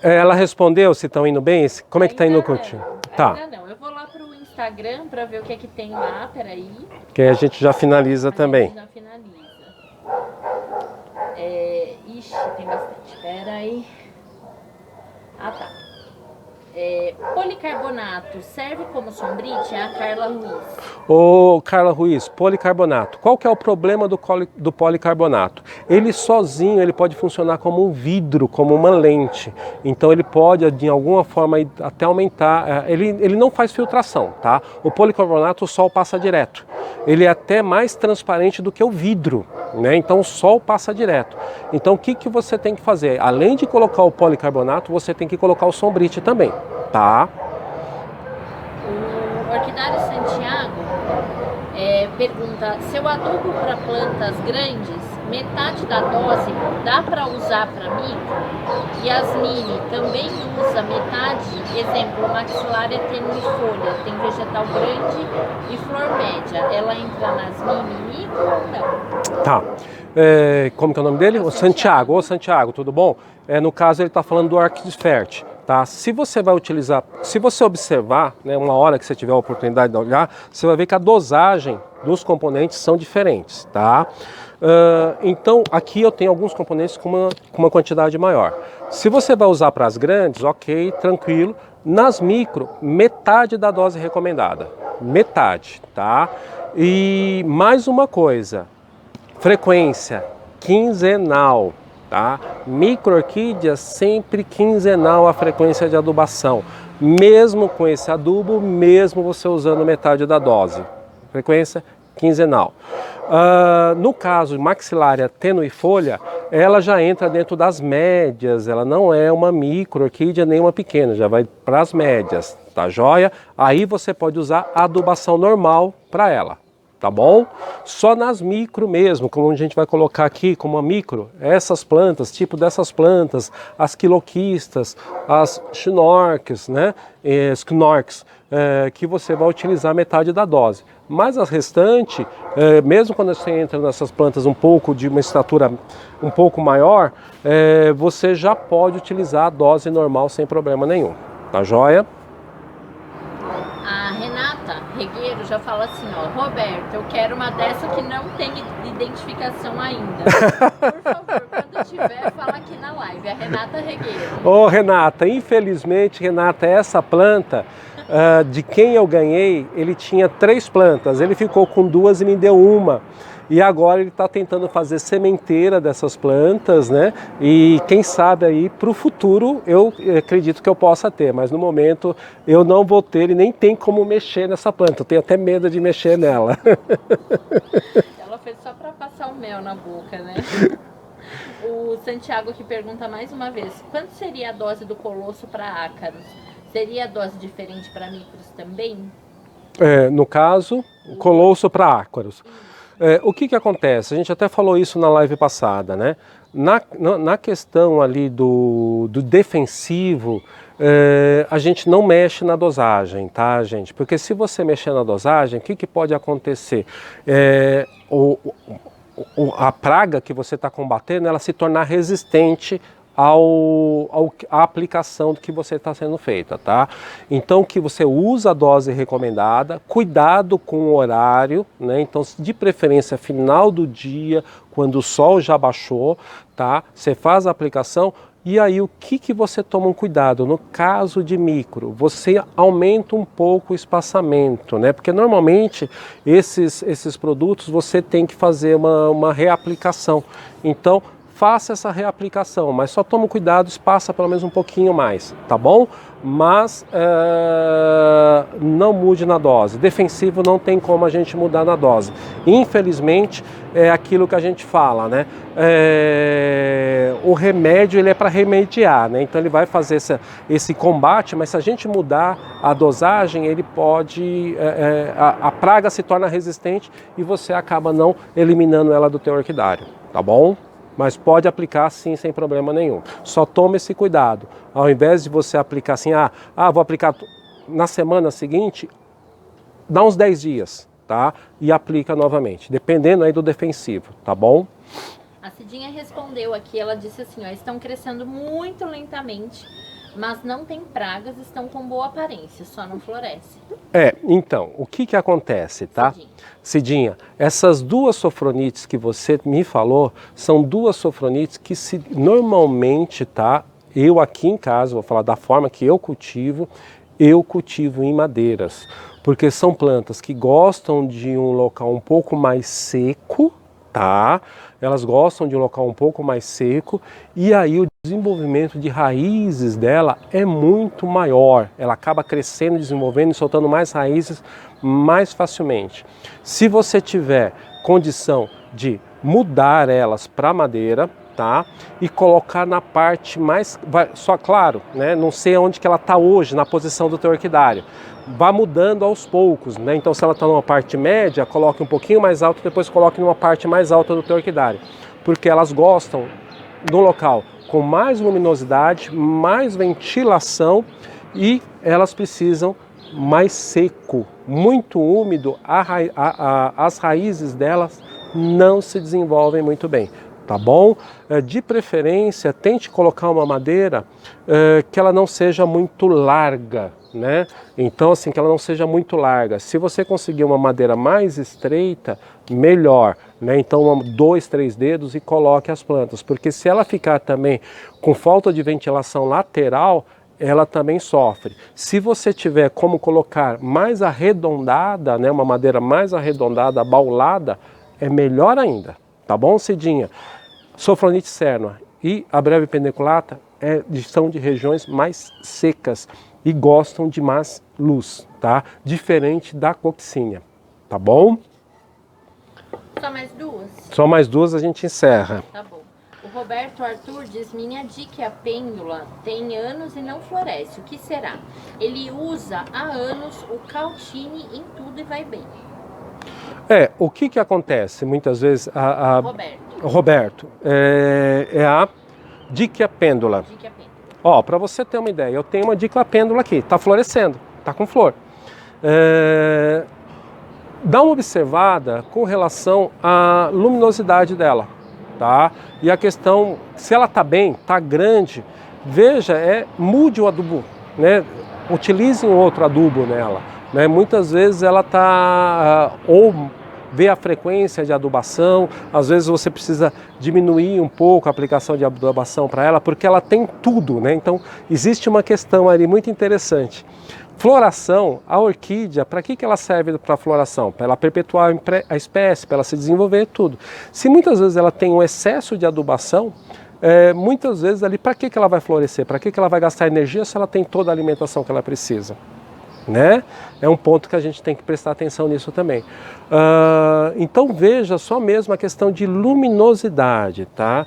Ela respondeu se estão indo bem? Como é que tá indo o cultivo? Tá. Ainda não. Eu vou lá pro Instagram para ver o que é que tem lá, peraí. Que aí a gente já finaliza também. A gente já finaliza. Ixi, tem bastante. Peraí. Ah, tá. Policarbonato serve como sombrite? É a Carla Ruiz. Ô, Carla Ruiz, policarbonato. Qual que é o problema do policarbonato? Ele sozinho ele pode funcionar como um vidro, como uma lente. Então ele pode, de alguma forma, até aumentar. Ele não faz filtração, tá? O policarbonato o sol passa direto. Ele é até mais transparente do que o vidro, né? Então o sol passa direto. Então o que você tem que fazer? Além de colocar o policarbonato, você tem que colocar o sombrite também, tá? O Orquidário Santiago pergunta, seu adubo para plantas grandes, metade da dose dá para usar para micro? Yasmine também usa metade, exemplo, maxilária tenuifolha, tem vegetal grande e flor média. Ela entra nas micro ou não? Tá. Como que é o nome dele? O Santiago. Ô Santiago, tudo bom? No caso ele está falando do Arquidifert. Tá? Se você vai utilizar, se você observar, né, uma hora que você tiver a oportunidade de olhar, você vai ver que a dosagem dos componentes são diferentes, tá? Então aqui eu tenho alguns componentes com uma quantidade maior. Se você vai usar para as grandes, ok, tranquilo. Nas micro, metade da dose recomendada, metade, tá? E mais uma coisa, frequência quinzenal. Tá? Micro-orquídeas sempre quinzenal a frequência de adubação, mesmo com esse adubo, mesmo você usando metade da dose, frequência quinzenal. No caso maxilária tenuifolha, ela já entra dentro das médias, ela não é uma micro-orquídea nem uma pequena, já vai para as médias, tá joia? Aí você pode usar a adubação normal para ela. Tá bom? Só nas micro mesmo, como a gente vai colocar aqui como uma micro, essas plantas, tipo dessas plantas, as quiloquistas, as schnorks, né? Schnorks, que você vai utilizar metade da dose. Mas as restantes, mesmo quando você entra nessas plantas um pouco de uma estatura um pouco maior, você já pode utilizar a dose normal sem problema nenhum. Tá joia? A Renata Regueiro já fala assim, ó, Roberto, eu quero uma dessa que não tem identificação ainda. Por favor, quando tiver, fala aqui na live. A Renata Regueiro. Ô Renata, infelizmente, Renata, essa planta, de quem eu ganhei, ele tinha 3 plantas, ele ficou com 2 e me deu uma. E agora ele está tentando fazer sementeira dessas plantas, né? E quem sabe aí para o futuro eu acredito que eu possa ter, mas no momento eu não vou ter e nem tem como mexer nessa planta. Eu tenho até medo de mexer nela. Ela fez só para passar o mel na boca, né? O Santiago aqui pergunta mais uma vez, quanto seria a dose do colosso para ácaros? Seria a dose diferente para micros também? No caso, colosso para ácaros. O que acontece? A gente até falou isso na live passada, né? Na questão ali do defensivo, a gente não mexe na dosagem, tá, gente? Porque se você mexer na dosagem, o que pode acontecer? A praga que você está combatendo, ela se tornar resistente à aplicação do que você está sendo feita, tá? Então que você usa a dose recomendada, cuidado com o horário, né? Então de preferência final do dia, quando o sol já baixou, tá? Você faz a aplicação e aí o que você toma um cuidado? No caso de micro, você aumenta um pouco o espaçamento, né? Porque normalmente esses produtos você tem que fazer uma reaplicação. Então faça essa reaplicação, mas só toma cuidado, espaça pelo menos um pouquinho mais, tá bom? Mas não mude na dose. Defensivo não tem como a gente mudar na dose. Infelizmente, é aquilo que a gente fala, né? O remédio ele é para remediar, né? Então ele vai fazer esse combate, mas se a gente mudar a dosagem, ele pode... a praga se torna resistente e você acaba não eliminando ela do teu orquidário, tá bom? Mas pode aplicar sim, sem problema nenhum. Só tome esse cuidado. Ao invés de você aplicar assim, vou aplicar na semana seguinte, dá uns 10 dias, tá? E aplica novamente, dependendo aí do defensivo, tá bom? A Cidinha respondeu aqui, ela disse assim, estão crescendo muito lentamente, mas não tem pragas, estão com boa aparência, só não floresce. Então, o que acontece, tá? Cidinha, essas duas sofronites que você me falou, são duas sofronites que normalmente, tá? Eu aqui em casa, vou falar da forma que eu cultivo em madeiras. Porque são plantas que gostam de um local um pouco mais seco, tá? Elas gostam de um local um pouco mais seco e aí o desenvolvimento de raízes dela é muito maior. Ela acaba crescendo, desenvolvendo e soltando mais raízes mais facilmente. Se você tiver condição de mudar elas para madeira, tá? E colocar na parte mais... Só claro, né? Não sei onde que ela está hoje, na posição do teu orquidário. Vá mudando aos poucos, né? Então se ela está numa parte média, coloque um pouquinho mais alto, depois coloque numa parte mais alta do teu orquidário. Porque elas gostam do local com mais luminosidade, mais ventilação e elas precisam mais seco, muito úmido, as raízes delas não se desenvolvem muito bem. Tá bom? De preferência, tente colocar uma madeira que ela não seja muito larga, né? Então, assim, que ela não seja muito larga. Se você conseguir uma madeira mais estreita, melhor, né? Então, 2, 3 dedos e coloque as plantas, porque se ela ficar também com falta de ventilação lateral, ela também sofre. Se você tiver como colocar mais arredondada, né? Uma madeira mais arredondada, abaulada, é melhor ainda. Tá bom, Cidinha? Sofronite cernua e a breve pendiculata são de regiões mais secas e gostam de mais luz, tá? Diferente da coccinha, tá bom? Só mais duas? Só mais duas a gente encerra. Tá bom. O Roberto Arthur diz, minha dica pêndula tem anos e não floresce, o que será? Ele usa há anos o Cautine em tudo e vai bem. O que acontece muitas vezes, Roberto, a dica pêndula. Ó, para você ter uma ideia, eu tenho uma dica pêndula aqui, tá florescendo, tá com flor. Dá uma observada com relação à luminosidade dela, tá? E a questão, se ela tá bem, tá grande, veja, mude o adubo, né? Utilize um outro adubo nela, né? Muitas vezes ela tá ou ver a frequência de adubação, às vezes você precisa diminuir um pouco a aplicação de adubação para ela, porque ela tem tudo, né? Então, existe uma questão ali muito interessante. Floração, a orquídea, para que ela serve para a floração? Para ela perpetuar a espécie, para ela se desenvolver, tudo. Se muitas vezes ela tem um excesso de adubação, muitas vezes ali, para que ela vai florescer? Para que ela vai gastar energia se ela tem toda a alimentação que ela precisa? né? É um ponto que a gente tem que prestar atenção nisso também. Então veja só mesmo a questão de luminosidade, tá?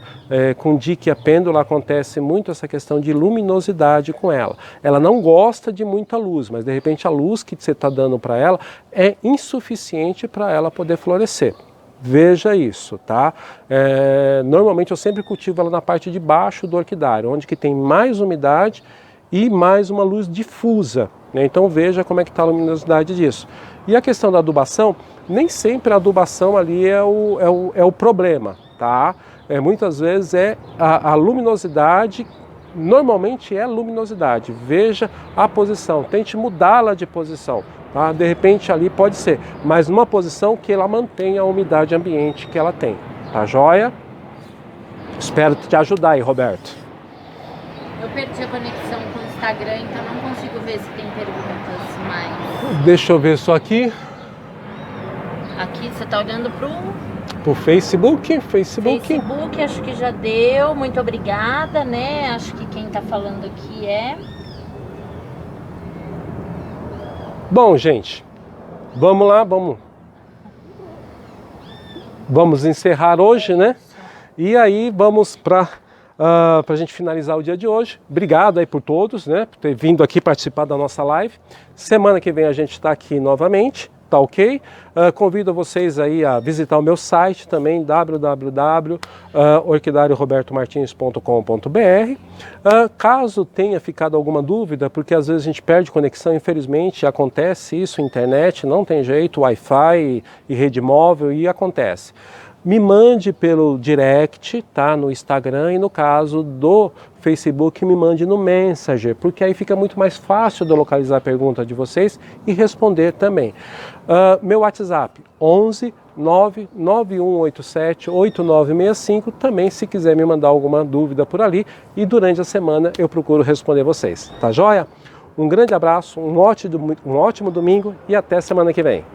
Com Dick e a pêndula acontece muito essa questão de luminosidade com ela. Ela não gosta de muita luz, mas de repente a luz que você está dando para ela é insuficiente para ela poder florescer. Veja isso, tá? Normalmente eu sempre cultivo ela na parte de baixo do orquidário, onde que tem mais umidade e mais uma luz difusa, né? Então veja como é que está a luminosidade disso. E a questão da adubação, nem sempre a adubação ali é o problema, tá? Muitas vezes é a luminosidade, normalmente é luminosidade. Veja a posição, tente mudá-la de posição, tá? De repente ali pode ser, mas numa posição que ela mantenha a umidade ambiente que ela tem, tá joia? Espero te ajudar aí, Roberto. Eu perdi a conexão com o Instagram, então não consigo ver se tem perguntas mais. Deixa eu ver só aqui. Aqui você está olhando pro Facebook. Facebook, acho que já deu. Muito obrigada, né? Acho que quem está falando aqui é... Bom, gente, vamos lá, vamos encerrar hoje, né? E aí vamos para a gente finalizar o dia de hoje. Obrigado aí por todos, né, por ter vindo aqui participar da nossa live. Semana que vem a gente está aqui novamente, tá ok? Convido vocês aí a visitar o meu site também, www.orquidariorobertomartins.com.br. Caso tenha ficado alguma dúvida, porque às vezes a gente perde conexão, infelizmente acontece isso, internet, não tem jeito, Wi-Fi e rede móvel, e acontece. Me mande pelo direct, tá, no Instagram, e no caso do Facebook, me mande no Messenger, porque aí fica muito mais fácil de eu localizar a pergunta de vocês e responder também. Meu WhatsApp, 11 99187 8965, também se quiser me mandar alguma dúvida por ali, e durante a semana eu procuro responder vocês, tá joia? Um grande abraço, um ótimo domingo e até semana que vem.